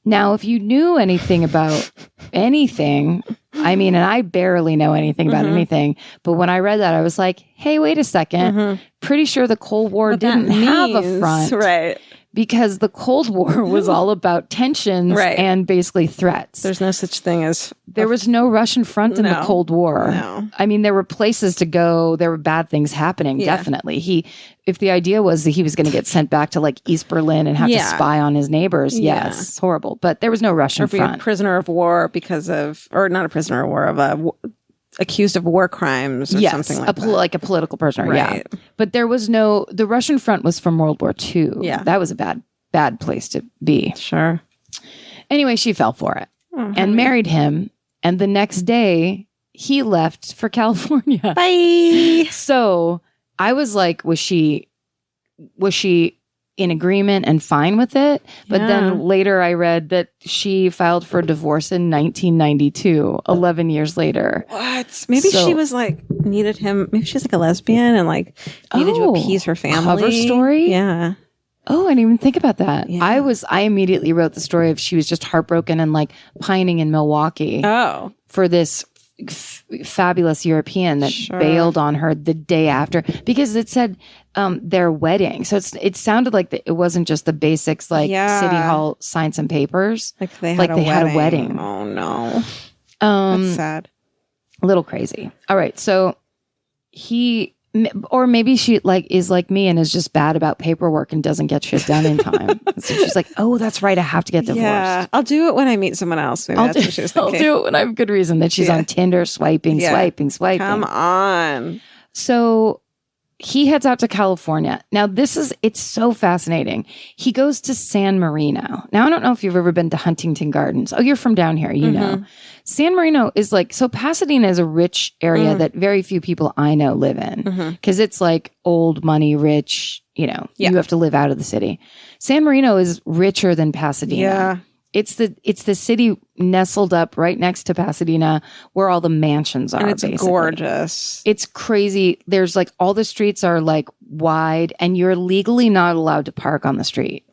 Now, if you knew anything about anything, I mean, and I barely know anything about anything, but when I read that, I was like, hey, wait a second. Pretty sure the Cold War didn't have a front. Right. Because the Cold War was all about tensions and basically threats. There's no such thing as... There was no Russian front in the Cold War. No. I mean, there were places to go. There were bad things happening, definitely. If the idea was that he was going to get sent back to like East Berlin and have to spy on his neighbors, yes, it's horrible. But there was no Russian front. Or be a prisoner of war or not a prisoner of war, accused of war crimes or something like that. Like a political prisoner, yeah. But there was the Russian front was from World War II. Yeah. That was a bad place to be. Sure. Anyway, she fell for it and married him. And the next day, he left for California. Bye. So I was like, was she in agreement and fine with it? But then later I read that she filed for divorce in 1992, 11 years later. What? Maybe she was like, needed him. Maybe she's like a lesbian and like needed to appease her family. Cover story? Yeah. Oh, I didn't even think about that. Yeah. I immediately wrote the story of she was just heartbroken and like pining in Milwaukee for this fabulous European that bailed on her the day after because it said their wedding. So it sounded like it wasn't just the basics like City Hall sign some papers. Like they had a wedding. Oh no. That's sad. A little crazy. All right. So or maybe she is like me and is just bad about paperwork and doesn't get shit done in time. So she's like, oh, that's right. I have to get divorced. Yeah, I'll do it when I meet someone else. Maybe that's what she was thinking. I'll do it when I have good reason that she's on Tinder swiping. Come on. So he heads out to California. Now it's so fascinating. He goes to San Marino. Now, I don't know if you've ever been to Huntington Gardens. Oh, you're from down here. You know. San Marino is so Pasadena is a rich area that very few people I know live in because it's like old money, rich, you have to live out of the city. San Marino is richer than Pasadena. Yeah. It's the city nestled up right next to Pasadena where all the mansions are. And it's basically gorgeous. It's crazy. There's all the streets are wide and you're legally not allowed to park on the street.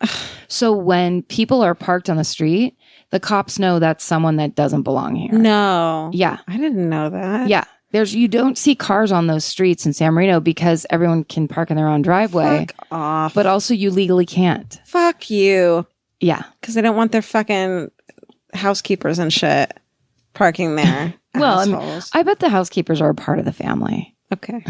So when people are parked on the street, the cops know that's someone that doesn't belong here. No. Yeah. I didn't know that. Yeah. You don't see cars on those streets in San Marino because everyone can park in their own driveway. Fuck off. But also you legally can't. Fuck you. Yeah. Because they don't want their fucking housekeepers and shit parking there. Well, I bet the housekeepers are a part of the family. Okay.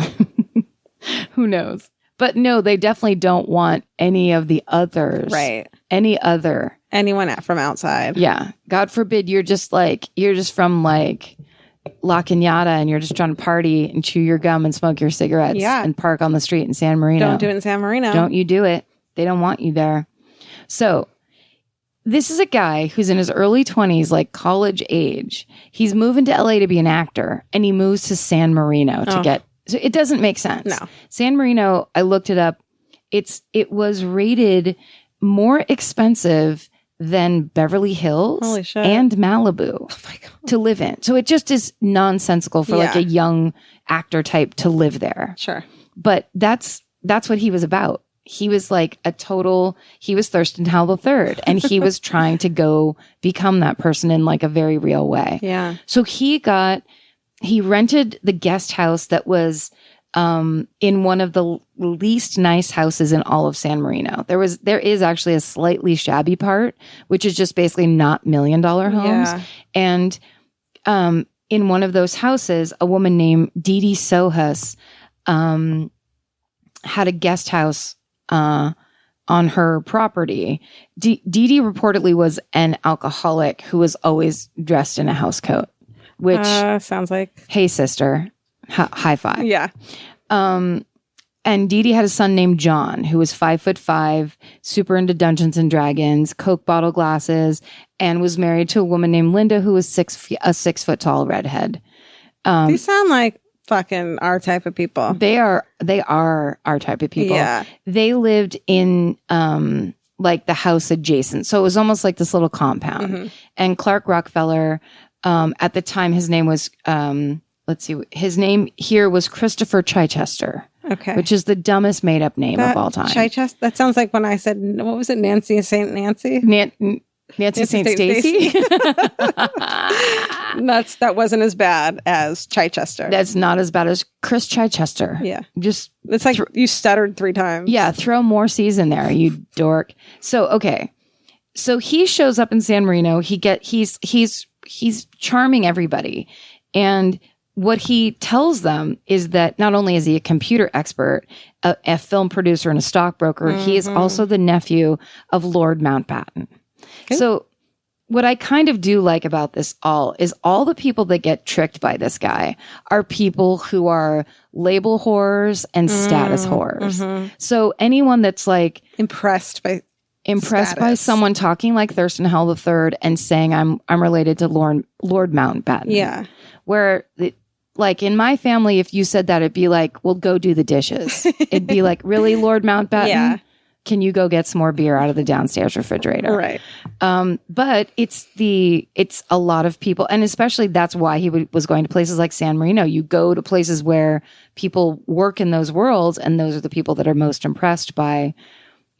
Who knows? But no, they definitely don't want any of the others. Right. Anyone from outside. Yeah. God forbid you're just from La Cañada and you're just trying to party and chew your gum and smoke your cigarettes and park on the street in San Marino. Don't do it in San Marino. Don't you do it. They don't want you there. So this is a guy who's in his early 20s, college age. He's moving to LA to be an actor and he moves to San Marino so it doesn't make sense. No. San Marino, I looked it up. It was rated more expensive than Beverly Hills and Malibu to live in. So it just is nonsensical for a young actor type to live there. Sure. But that's what he was about. He was he was Thurston Howell III and he was trying to go become that person in a very real way. Yeah. So he rented the guest house that was in one of the least nice houses in all of San Marino. There is actually a slightly shabby part, which is just basically not $1 million homes. Yeah. And in one of those houses, a woman named Dee Dee Sohus had a guest house on her property. Dee Dee reportedly was an alcoholic who was always dressed in a house coat, which sounds like, hey sister, high five. Yeah. And Dee Dee had a son named John, who was 5'5", super into Dungeons and Dragons, Coke bottle glasses, and was married to a woman named Linda, who was a 6 foot tall redhead. They sound like fucking our type of people. They are our type of people. Yeah. They lived in like the house adjacent. So it was almost like this little compound. Mm-hmm. And Clark Rockefeller, at the time, his name was, his name here was Christopher Chichester. Okay. Which is the dumbest made up name of all time. Chichester? That sounds like when I said, what was it? Nancy St. Nancy? Nancy St. Stacy. That wasn't as bad as Chichester. That's not as bad as Chris Chichester. Yeah. Just it's like you stuttered 3 times. Yeah, throw more C's in there, you dork. So okay. So he shows up in San Marino. He's charming everybody. And what he tells them is that not only is he a computer expert, a film producer and a stockbroker, he is also the nephew of Lord Mountbatten. Okay. So what I kind of do like about this all is all the people that get tricked by this guy are people who are label whores and status whores. So anyone that's like impressed by someone talking like Thurston Howell III and saying I'm related to Lord Mountbatten. Yeah. Where like in my family, if you said that, it'd be like, well, go do the dishes. It'd be like, really, Lord Mountbatten? Yeah. Can you go get some more beer out of the downstairs refrigerator? Right. But it's a lot of people. And especially that's why he was going to places like San Marino. You go to places where people work in those worlds. And those are the people that are most impressed by,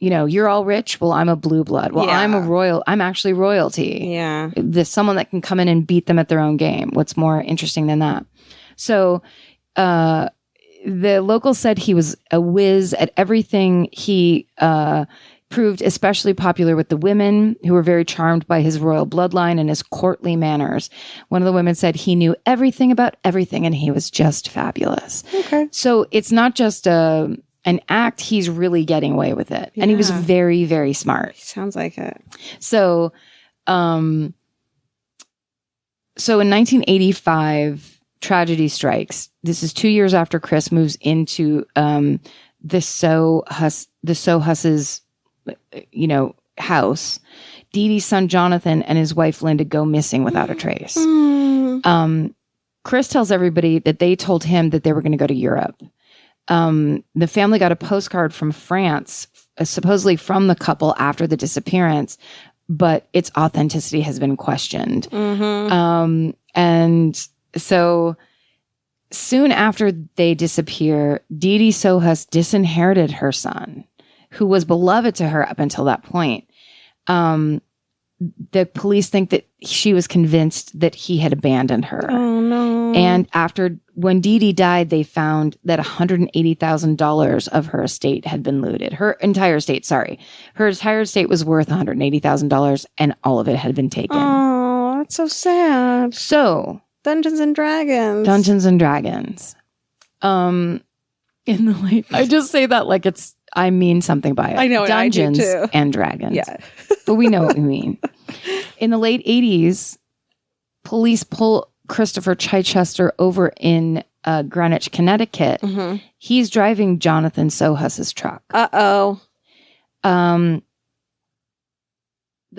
you're all rich. Well, I'm a blue blood. Well, yeah. I'm actually royalty. Yeah. There's someone that can come in and beat them at their own game. What's more interesting than that? So, the locals said he was a whiz at everything. He proved especially popular with the women, who were very charmed by his royal bloodline and his courtly manners. One of the women said he knew everything about everything and he was just fabulous. Okay. So it's not just an act. He's really getting away with it. Yeah. And he was very, very smart. Sounds like it. So, in 1985, tragedy strikes. This is 2 years after Chris moves into the So Huss's house. Dee Dee's son Jonathan and his wife Linda go missing without a trace. Chris tells everybody that they told him that they were going to go to Europe. The family got a postcard from France, supposedly from the couple after the disappearance, but its authenticity has been questioned. And so soon after they disappear, Dee Dee Sohus disinherited her son, who was beloved to her up until that point. The police think that she was convinced that he had abandoned her. Oh, no. And when Dee Dee died, they found that $180,000 of her estate had been looted. Her entire estate was worth $180,000 and all of it had been taken. Oh, that's so sad. So Dungeons and Dragons. In the late, I just say that like I mean something by it. I know, Dungeons I do too. and Dragons. Yeah. But we know what we mean. In the late 80s, police pull Christopher Chichester over in Greenwich, Connecticut. He's driving Jonathan Sohus's truck. Uh-oh. The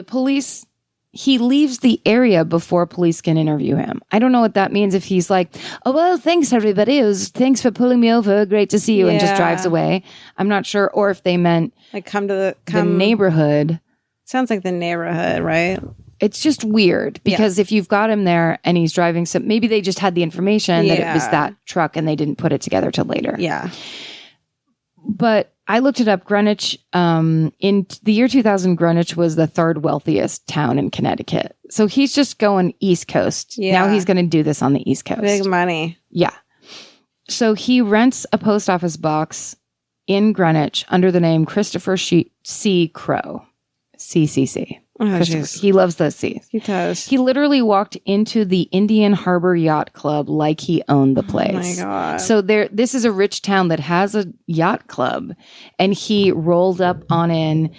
police... He leaves the area before police can interview him. I don't know what that means if he's like, oh, well, thanks, everybody. Thanks for pulling me over. Great to see you. And just drives away. I'm not sure. Or if they meant like come to the neighborhood. Sounds like the neighborhood, right? It's just weird because if you've got him there and he's driving, so maybe they just had the information that it was that truck and they didn't put it together till later. Yeah. But I looked it up. Greenwich, in the year 2000, Greenwich was the third wealthiest town in Connecticut. So he's just going East Coast. Yeah. Now he's going to do this on the East Coast. Big money. Yeah. So he rents a post office box in Greenwich under the name Christopher C. Crowe. CCC. Oh, he loves those C's. He does. He literally walked into the Indian Harbor Yacht Club like he owned the place. Oh my God. So this is a rich town that has a yacht club, and he rolled up on in.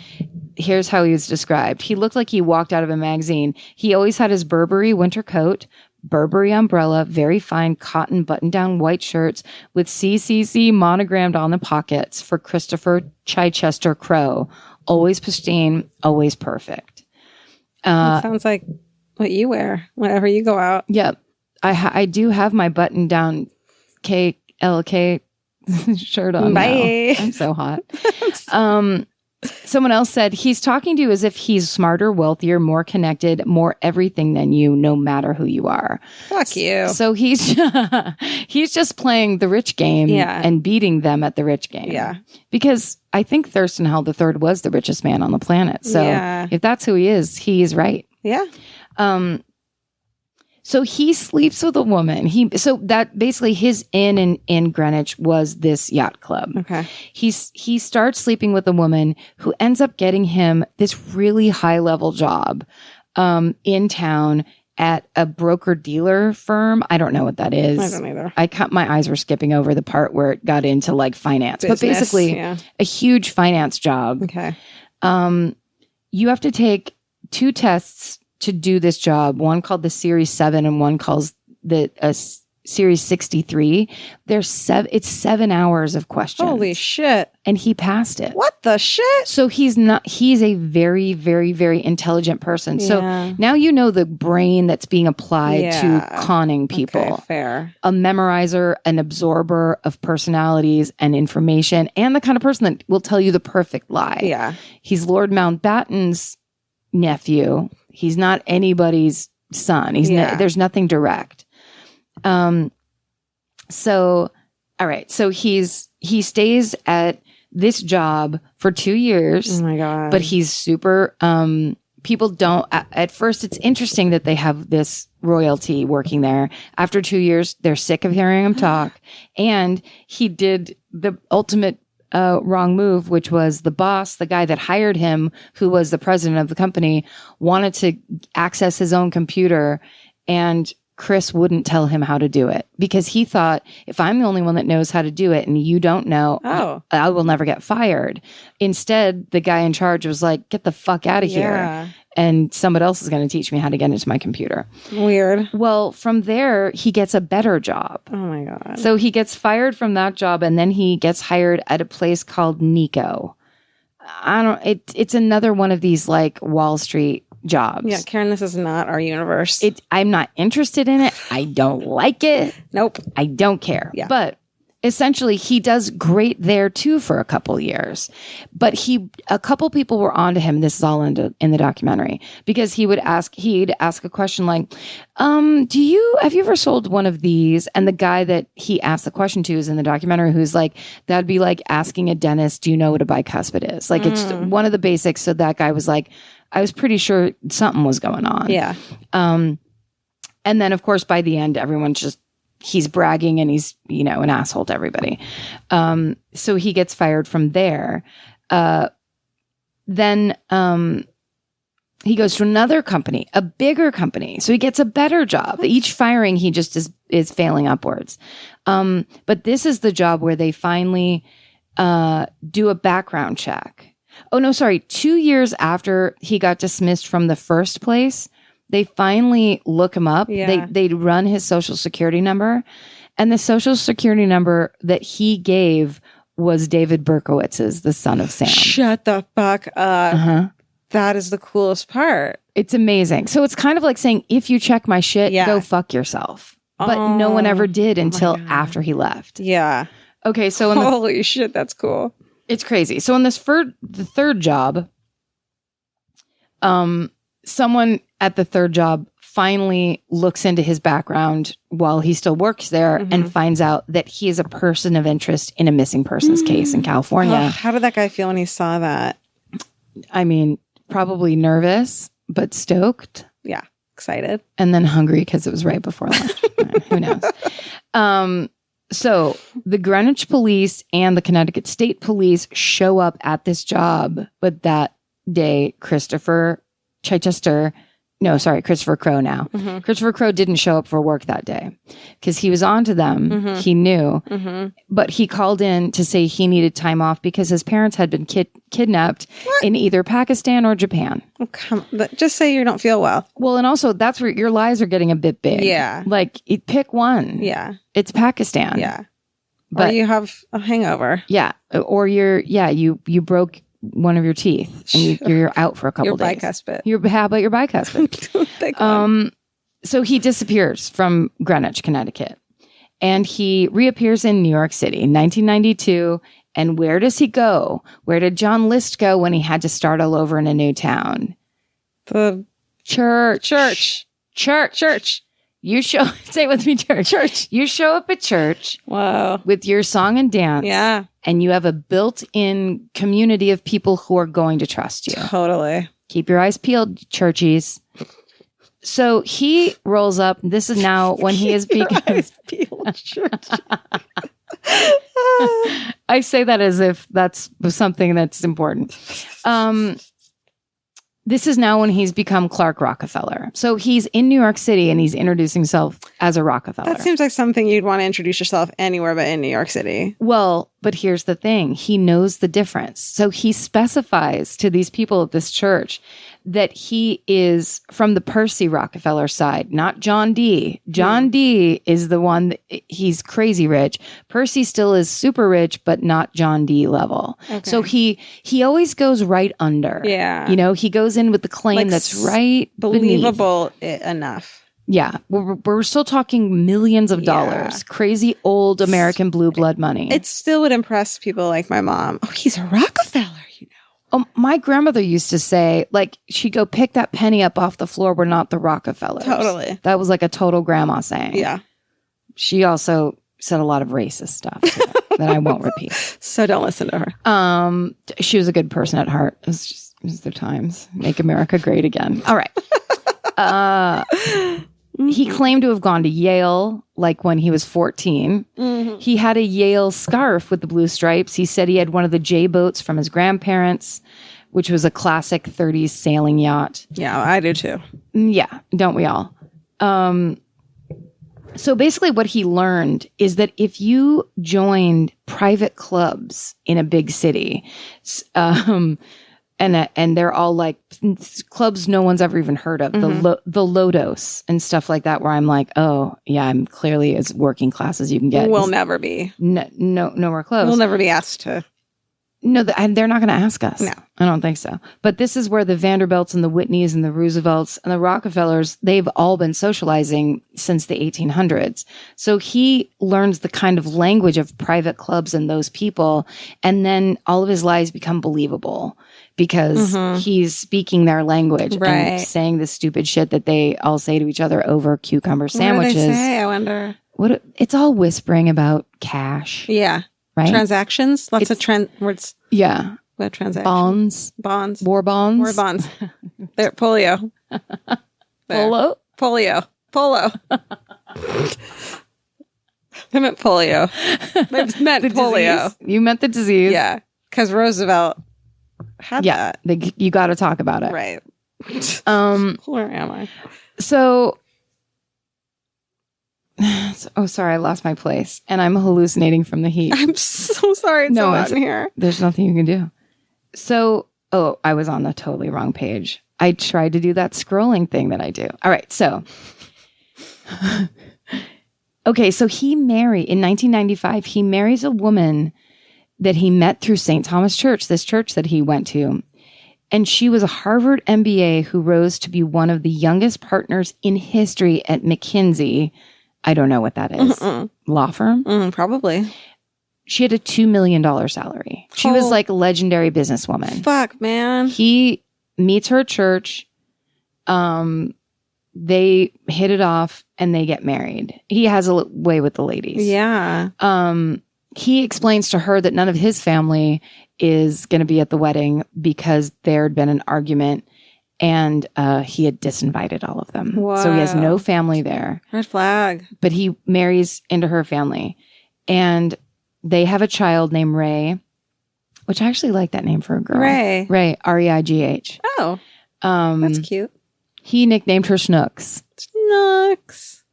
Here's how he was described. He looked like he walked out of a magazine. He always had his Burberry winter coat, Burberry umbrella, very fine cotton button-down white shirts with CCC monogrammed on the pockets for Christopher Chichester Crowe. Always pristine, always perfect. That sounds like what you wear whenever you go out. Yep. I do have my button-down KLK shirt on. Bye. Now. I'm so hot. Someone else said, he's talking to you as if he's smarter, wealthier, more connected, more everything than you, no matter who you are. Fuck you. So he's just playing the rich game and beating them at the rich game. Yeah. Because I think Thurston Howell III was the richest man on the planet. So if that's who he is, he's right. Yeah. So he sleeps with a woman. So that basically his inn in Greenwich was this yacht club. Okay. He starts sleeping with a woman who ends up getting him this really high level job in town at a broker dealer firm. I don't know what that is. I don't either. My eyes were skipping over the part where it got into like finance, Business, but basically a huge finance job. Okay. You have to take 2 tests to do this job, one called the Series 7 and one calls the Series 63. It's 7 hours of questions. Holy shit. And he passed it. What the shit? So he's a very, very, very intelligent person. So now you know the brain that's being applied to conning people. Okay, fair. A memorizer, an absorber of personalities and information, and the kind of person that will tell you the perfect lie. Yeah. He's Lord Mountbatten's nephew. He's not anybody's son. There's nothing direct. So, all right. So he stays at this job for 2 years. Oh my God. But he's super, people don't, at first it's interesting that they have this royalty working there. After 2 years, they're sick of hearing him talk. And he did the ultimate wrong move, which was the boss, the guy that hired him, who was the president of the company, wanted to access his own computer, and Chris wouldn't tell him how to do it because he thought, if I'm the only one that knows how to do it and you don't know, I will never get fired. Instead, the guy in charge was like, get the fuck out of here. And somebody else is going to teach me how to get into my computer. Weird. Well, from there, he gets a better job. Oh my God. So he gets fired from that job and then he gets hired at a place called Nico. It's another one of these like Wall Street jobs. Yeah, Karen, this is not our universe. I'm not interested in it. I don't like it. Nope. I don't care. Yeah. But essentially, he does great there too for a couple years. But a couple people were onto him. This is all in the documentary because he'd ask a question like, have you ever sold one of these? And the guy that he asked the question to is in the documentary, who's like, that'd be like asking a dentist, do you know what a bicuspid is? Like it's one of the basics. So that guy was like, I was pretty sure something was going on. Yeah. And then of course, by the end, everyone's just, he's bragging and he's, an asshole to everybody. So he gets fired from there. Then he goes to another company, a bigger company. So he gets a better job. Each firing, he just is failing upwards. But this is the job where they finally do a background check. Oh, no, sorry. 2 years after he got dismissed from the first place, they finally look him up. Yeah. They run his social security number. And the social security number that he gave was David Berkowitz's, the son of Sam. Shut the fuck up. Uh-huh. That is the coolest part. It's amazing. So it's kind of like saying, if you check my shit, go fuck yourself. But no one ever did until after he left. Yeah. Okay, so holy shit, that's cool. It's crazy. So in the third job, someone at the third job finally looks into his background while he still works there and finds out that he is a person of interest in a missing persons case in California. Oh, how did that guy feel when he saw that? I mean, probably nervous, but stoked. Yeah, excited. And then hungry because it was right before lunch. Who knows? So the Greenwich police and the Connecticut State Police show up at this job, but that day, Christopher Chichester No, sorry, Christopher Crowe now. Christopher Crowe didn't show up for work that day because he was on to them. He knew. But he called in to say he needed time off because his parents had been kidnapped in either Pakistan or Japan. Oh, but just say you don't feel well. Well, and also that's where your lies are getting a bit big. Yeah. Like, pick one. Yeah. It's Pakistan. Yeah. But or you have a hangover. Yeah. Or you broke one of your teeth and you're out for a couple days. How about your bicuspid? So he disappears from Greenwich, Connecticut, and he reappears in New York City in 1992. And where does he go? Where did John List go when he had to start all over in a new town? The church. You say it with me, church. You show up at church. Wow. With your song and dance. Yeah. And you have a built-in community of people who are going to trust you. Totally. Keep your eyes peeled, churchies. So he rolls up. This is now when he is peeled, I say that as if that's something that's important. This is now when he's become Clark Rockefeller. So he's in New York City and he's introducing himself as a Rockefeller. That seems like something you'd want to introduce yourself anywhere but in New York City. Well, but here's the thing. He knows the difference. So he specifies to these people at this church that he is from the Percy Rockefeller side, not John D. John D is the one he's crazy rich. Percy still is super rich, but not John D level. Okay. So he always goes right under. Yeah. You know, he goes in with the claim that's right believable enough. Yeah. We're still talking millions of dollars. Crazy old American blue blood money. It still would impress people like my mom. Oh, he's a Rockefeller, you know. Oh, my grandmother used to say, like, she'd go pick that penny up off the floor. We're not the Rockefellers. Totally. That was like a total grandma saying. Yeah. She also said a lot of racist stuff that I won't repeat. So don't listen to her. She was a good person at heart. It was their times. Make America great again. All right. He claimed to have gone to Yale, like when he was 14. Mm-hmm. He had a Yale scarf with the blue stripes. He said he had one of the J boats from his grandparents, which was a classic 30s sailing yacht. Yeah, I do too. Yeah, don't we all? So basically what he learned is that if you joined private clubs in a big city, and they're all like clubs no one's ever even heard of, the Lodos and stuff like that, where I'm like, oh yeah, I'm clearly as working class as you can get. We'll never be. Nowhere close. We'll never be asked to. No, they're not going to ask us. No. I don't think so. But this is where the Vanderbilts and the Whitneys and the Roosevelts and the Rockefellers, they've all been socializing since the 1800s. So he learns the kind of language of private clubs and those people, and then all of his lies become believable because he's speaking their language and saying the stupid shit that they all say to each other over cucumber sandwiches. What do they say, I wonder? It's all whispering about cash. Yeah. Right? Transactions? Lots of words. Yeah. What transactions? Bonds. War bonds. War bonds. There, polio. There. Polio. Polo. I meant polio. I meant polio. Disease. You meant the disease. Yeah. Because Roosevelt had that. You got to talk about it. Right. Where am I? So... Oh, sorry, I lost my place, and I'm hallucinating from the heat. I'm so sorry. It's so hot in here. There's nothing you can do. So, I was on the totally wrong page. I tried to do that scrolling thing that I do. All right, so. Okay, so in 1995, he marries a woman that he met through St. Thomas Church, this church that he went to. And she was a Harvard MBA who rose to be one of the youngest partners in history at McKinsey. I don't know what that is. Law firm? Probably. She had a $2 million salary. She was like a legendary businesswoman. Fuck, man. He meets her at church. They hit it off and they get married. He has a way with the ladies. Yeah. He explains to her that none of his family is going to be at the wedding because there had been an argument. And he had disinvited all of them. Wow. So he has no family there. Red flag. But he marries into her family. And they have a child named Ray, which I actually like that name for a girl. Ray. Reigh. Oh. That's cute. He nicknamed her Snooks. Snooks.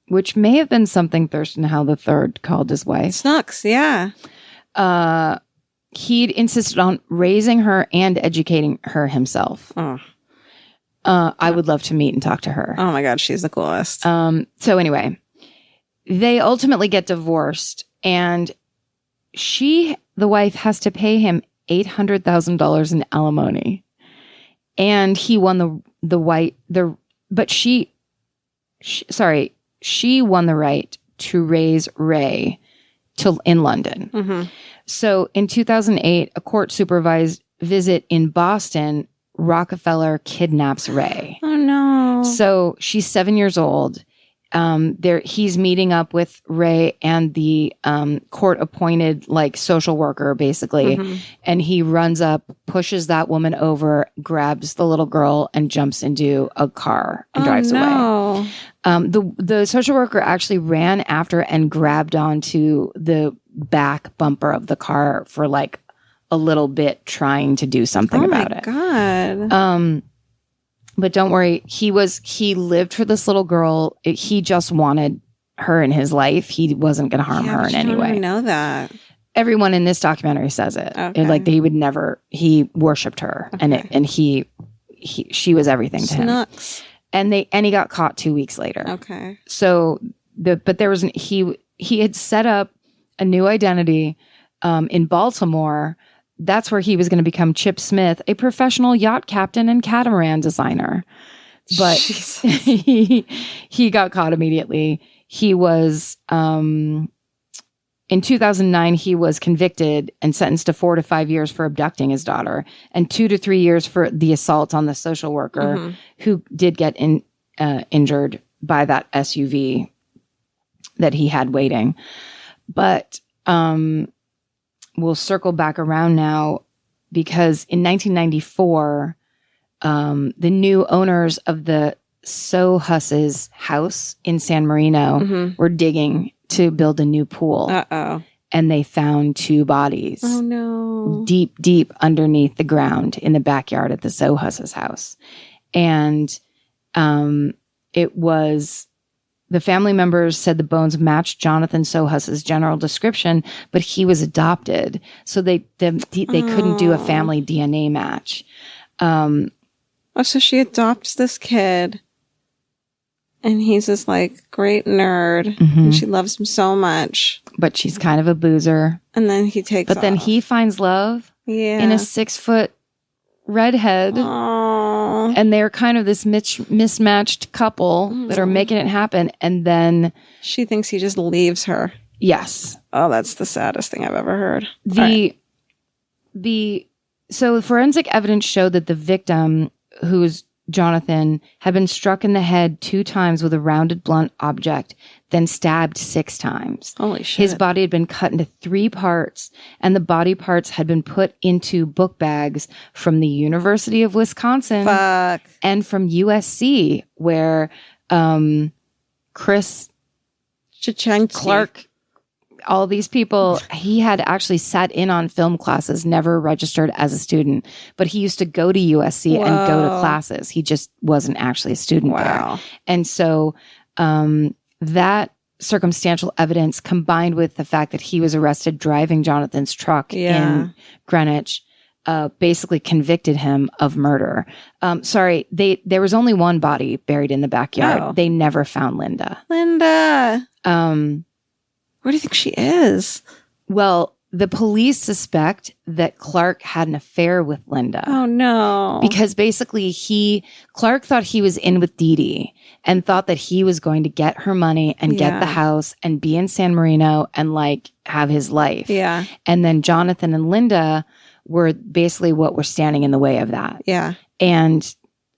Which may have been something Thurston Howell III called his wife. Snooks, yeah. He'd insisted on raising her and educating her himself. Oh. I would love to meet and talk to her. Oh my God, she's the coolest. So anyway, they ultimately get divorced, and the wife has to pay him $800,000 in alimony, and he won she won the right to raise Ray in London. Mm-hmm. So in 2008, a court supervised visit in Boston, Rockefeller kidnaps Ray. Oh no. So she's 7 years old. He's meeting up with Ray and the court appointed like social worker basically. Mm-hmm. And he runs up, pushes that woman over, grabs the little girl and jumps into a car and drives away. The social worker actually ran after and grabbed onto the back bumper of the car for like a little bit, trying to do something about it. Oh my God. But don't worry, he lived for this little girl. He just wanted her in his life. He wasn't going to harm her in any way. I know that. Everyone in this documentary says it. Okay. Like he worshipped her, Okay. and she was everything to him. Snooks. And he got caught 2 weeks later. Okay. So he had set up a new identity in Baltimore. That's where he was going to become Chip Smith, a professional yacht captain and catamaran designer. But he got caught immediately. He was in 2009, he was convicted and sentenced to 4 to 5 years for abducting his daughter, and 2 to 3 years for the assault on the social worker who did get injured by that SUV that he had waiting. But we'll circle back around now, because in 1994, the new owners of the Sohus's house in San Marino were digging to build a new pool. Uh-oh. And they found 2 bodies. Oh no. Deep, deep underneath the ground in the backyard at the Sohus's house. And the family members said the bones matched Jonathan Sohus's general description, but he was adopted. So they couldn't do a family DNA match. So she adopts this kid, and he's this like great nerd, and she loves him so much. But she's kind of a boozer. And then he takes But then he finds love in a 6-foot redhead. Aww. And they're kind of this mismatched couple that are making it happen. And then she thinks he just leaves her. Yes. Oh, that's the saddest thing I've ever heard. So forensic evidence showed that the victim, who's Jonathan, had been struck in the head 2 times with a rounded blunt object, then stabbed 6 times. Holy shit. His body had been cut into 3 parts, and the body parts had been put into book bags from the University of Wisconsin and from USC, where Chris Chichester, Clark, all these people, he had actually sat in on film classes, never registered as a student, but he used to go to USC and go to classes. He just wasn't actually a student there. And so that circumstantial evidence, combined with the fact that he was arrested driving Jonathan's truck in Greenwich, basically convicted him of murder. There was only 1 body buried in the backyard. They never found Linda. Where do you think she is? Well, the police suspect that Clark had an affair with Linda. Oh, no. Because basically Clark thought he was in with Dee Dee and thought that he was going to get her money and get the house and be in San Marino and like have his life. Yeah. And then Jonathan and Linda were basically what were standing in the way of that. Yeah. And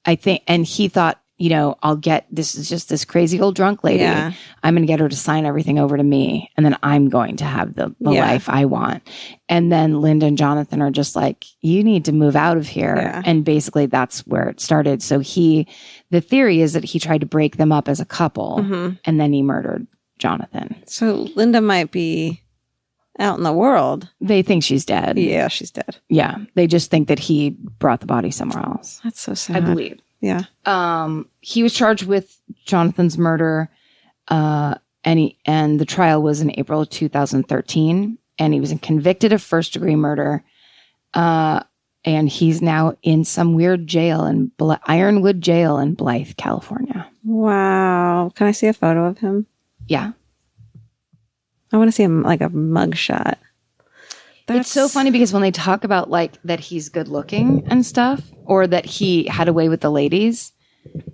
he thought, this is just this crazy old drunk lady. Yeah. I'm going to get her to sign everything over to me. And then I'm going to have the life I want. And then Linda and Jonathan are just like, you need to move out of here. Yeah. And basically that's where it started. So the theory is that he tried to break them up as a couple and then he murdered Jonathan. So Linda might be out in the world. They think she's dead. Yeah, she's dead. Yeah. They just think that he brought the body somewhere else. That's so sad. I believe. Yeah. He was charged with Jonathan's murder, and the trial was in April of 2013, and he was convicted of first-degree murder, and he's now in some weird jail in Ironwood Jail in Blythe, California. Wow. Can I see a photo of him? Yeah. I want to see him like a mugshot. It's so funny because when they talk about like that he's good looking and stuff, or that he had a way with the ladies.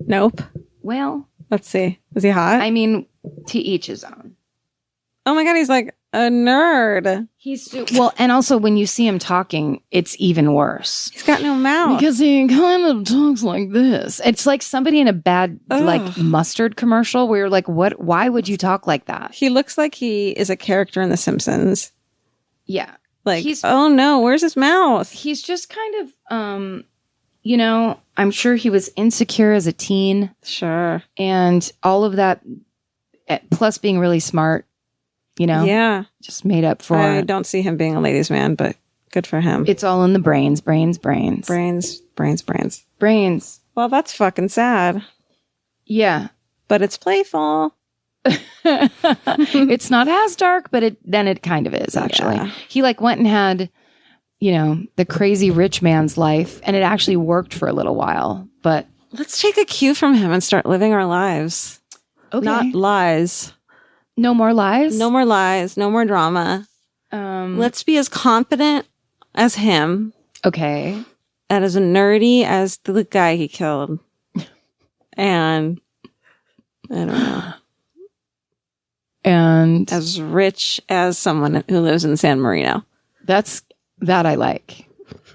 Nope. Well, Let's see. Is he hot? I mean, to each his own. Oh my God, he's like a nerd. Well, and also when you see him talking, it's even worse. He's got no mouth. Because he kind of talks like this. It's like somebody in a bad like mustard commercial where you're like, what? Why would you talk like that? He looks like he is a character in The Simpsons. Yeah. Like, oh no, where's his mouth? He's just kind of, I'm sure he was insecure as a teen. Sure. And all of that, plus being really smart, Yeah. just made up for I it. don't see him being a ladies' man, but good for him. It's all in the brains. Brains. Brains. Well, that's fucking sad, Yeah. but it's playful. It's not as dark, but it kind of is, actually. Yeah. He like went and had, the crazy rich man's life, and it actually worked for a little while, but Let's take a cue from him and start living our lives. okay. Not lies. No more lies? No more lies. No more drama. Let's be as confident as him Okay. and as nerdy as the guy he killed. And I don't know. And As rich as someone who lives in San Marino. that I like.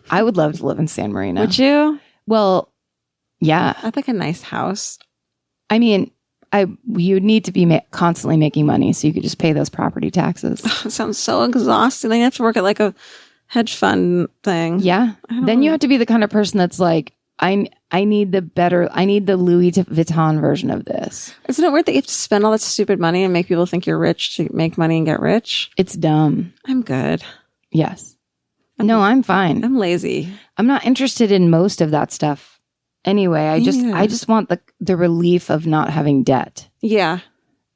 I would love to live in San Marino. Would you? Well, yeah. I'd like a nice house. I mean, you'd need to be constantly making money so you could just pay those property taxes. It sounds so exhausting. Then you have to work at like a hedge fund thing. Yeah. Then you have to be the kind of person that's like, I need the Louis Vuitton version of this. Isn't it weird that you have to spend all that stupid money and make people think you're rich to make money and get rich? It's dumb. I'm good. Yes. No, I'm fine. I'm lazy. I'm not interested in most of that stuff. Anyway, I just want the relief of not having debt. Yeah.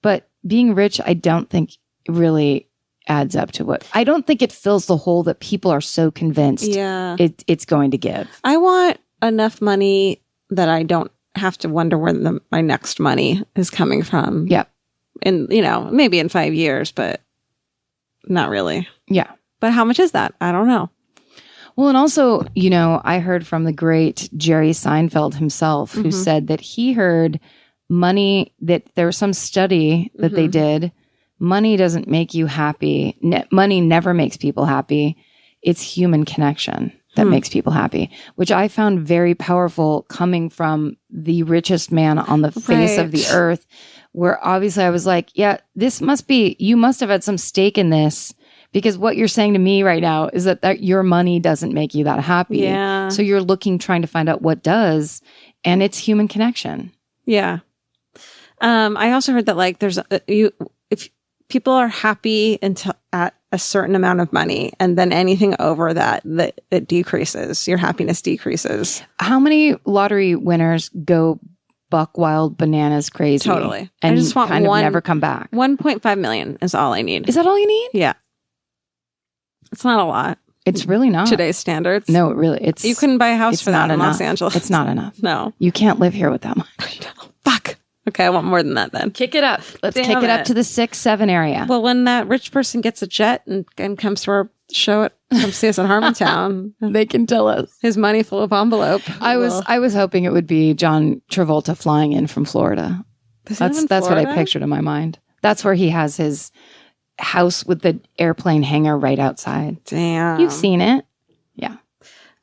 But being rich, I don't think really adds up to what. I don't think it fills the hole that people are so convinced it's going to give. I want enough money that I don't have to wonder where my next money is coming from. Yeah. And, maybe in 5 years, but not really. Yeah. But how much is that? I don't know. Well, and also, I heard from the great Jerry Seinfeld himself, who said that he heard money, that there was some study that they did. Money doesn't make you happy. Money never makes people happy. It's human connection that makes people happy, which I found very powerful coming from the richest man on the face of the earth, where obviously I was like, yeah, you must have had some stake in this. Because what you're saying to me right now is that your money doesn't make you that happy. Yeah. So you're trying to find out what does, and it's human connection. Yeah. I also heard that like if people are happy until at a certain amount of money, and then anything over that it decreases. Your happiness decreases. How many lottery winners go buck wild bananas crazy? Totally. And I just want kind of never come back. 1.5 million is all I need. Is that all you need? Yeah. It's not a lot. It's really not. Today's standards. No, it's. You couldn't buy a house for that in Los Angeles. It's not enough. No. You can't live here with that much. Fuck. Okay, I want more than that then. Kick it up. Let's kick it up to the 6-7 area. Well, when that rich person gets a jet and comes to our show, come see us at Harmontown, they can tell us. His money full of envelope. I was hoping it would be John Travolta flying in from Florida. That's what I pictured in my mind. That's where he has his house with the airplane hangar right outside. Damn. You've seen it. Yeah.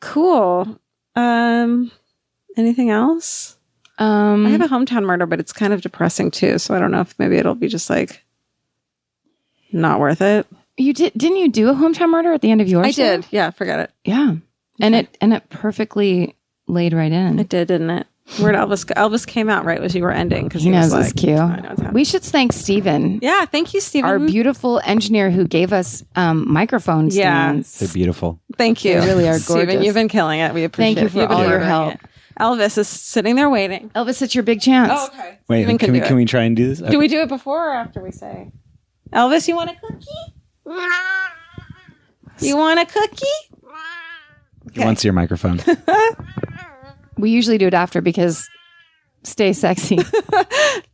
Cool. Anything else? I have a hometown murder, but it's kind of depressing too. So I don't know if maybe it'll be just like not worth it. Didn't you do a hometown murder at the end of yours? I did. Yeah, forget it. Yeah. And it perfectly laid right in. It did, didn't it? Where'd Elvis came out right as you were ending, because he knows his cue. I We should thank Steven. Yeah, thank you, Steven. Our beautiful engineer who gave us microphone stands. They're beautiful. Thank you. They really are gorgeous. Steven, you've been killing it. We appreciate Thank you for all your help. Elvis is sitting there waiting. Elvis, it's your big chance. Oh, okay. Wait, Steven can we try and do this? Do we do it before or after we say? Elvis, you want a cookie? You want a cookie? He wants your microphone. We usually do it after because stay sexy.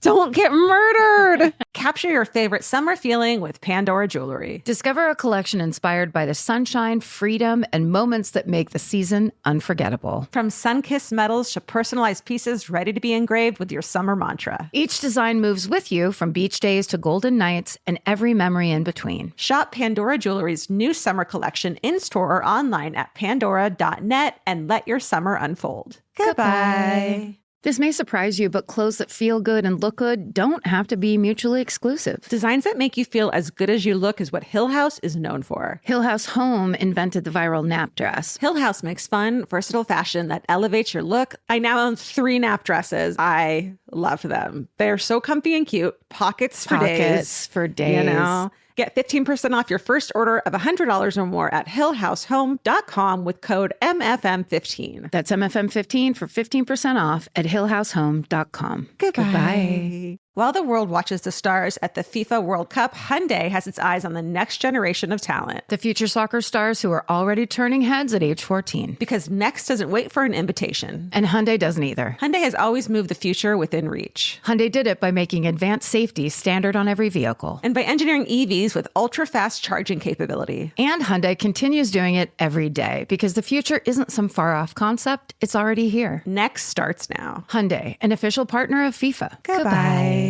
Don't get murdered. Capture your favorite summer feeling with Pandora Jewelry. Discover a collection inspired by the sunshine, freedom, and moments that make the season unforgettable. From sun-kissed metals to personalized pieces ready to be engraved with your summer mantra. Each design moves with you from beach days to golden nights and every memory in between. Shop Pandora Jewelry's new summer collection in-store or online at pandora.net and let your summer unfold. Goodbye. This may surprise you, but clothes that feel good and look good don't have to be mutually exclusive. Designs that make you feel as good as you look is what Hill House is known for. Hill House Home invented the viral nap dress. Hill House makes fun, versatile fashion that elevates your look. I now own 3 nap dresses. I love them. They're so comfy and cute. Pockets for days. You know? Get 15% off your first order of $100 or more at hillhousehome.com with code MFM15. That's MFM15 for 15% off at hillhousehome.com. Goodbye. While the world watches the stars at the FIFA World Cup, Hyundai has its eyes on the next generation of talent. The future soccer stars who are already turning heads at age 14. Because next doesn't wait for an invitation. And Hyundai doesn't either. Hyundai has always moved the future within reach. Hyundai did it by making advanced safety standard on every vehicle. And by engineering EVs with ultra-fast charging capability. And Hyundai continues doing it every day because the future isn't some far-off concept. It's already here. Next starts now. Hyundai, an official partner of FIFA. Goodbye.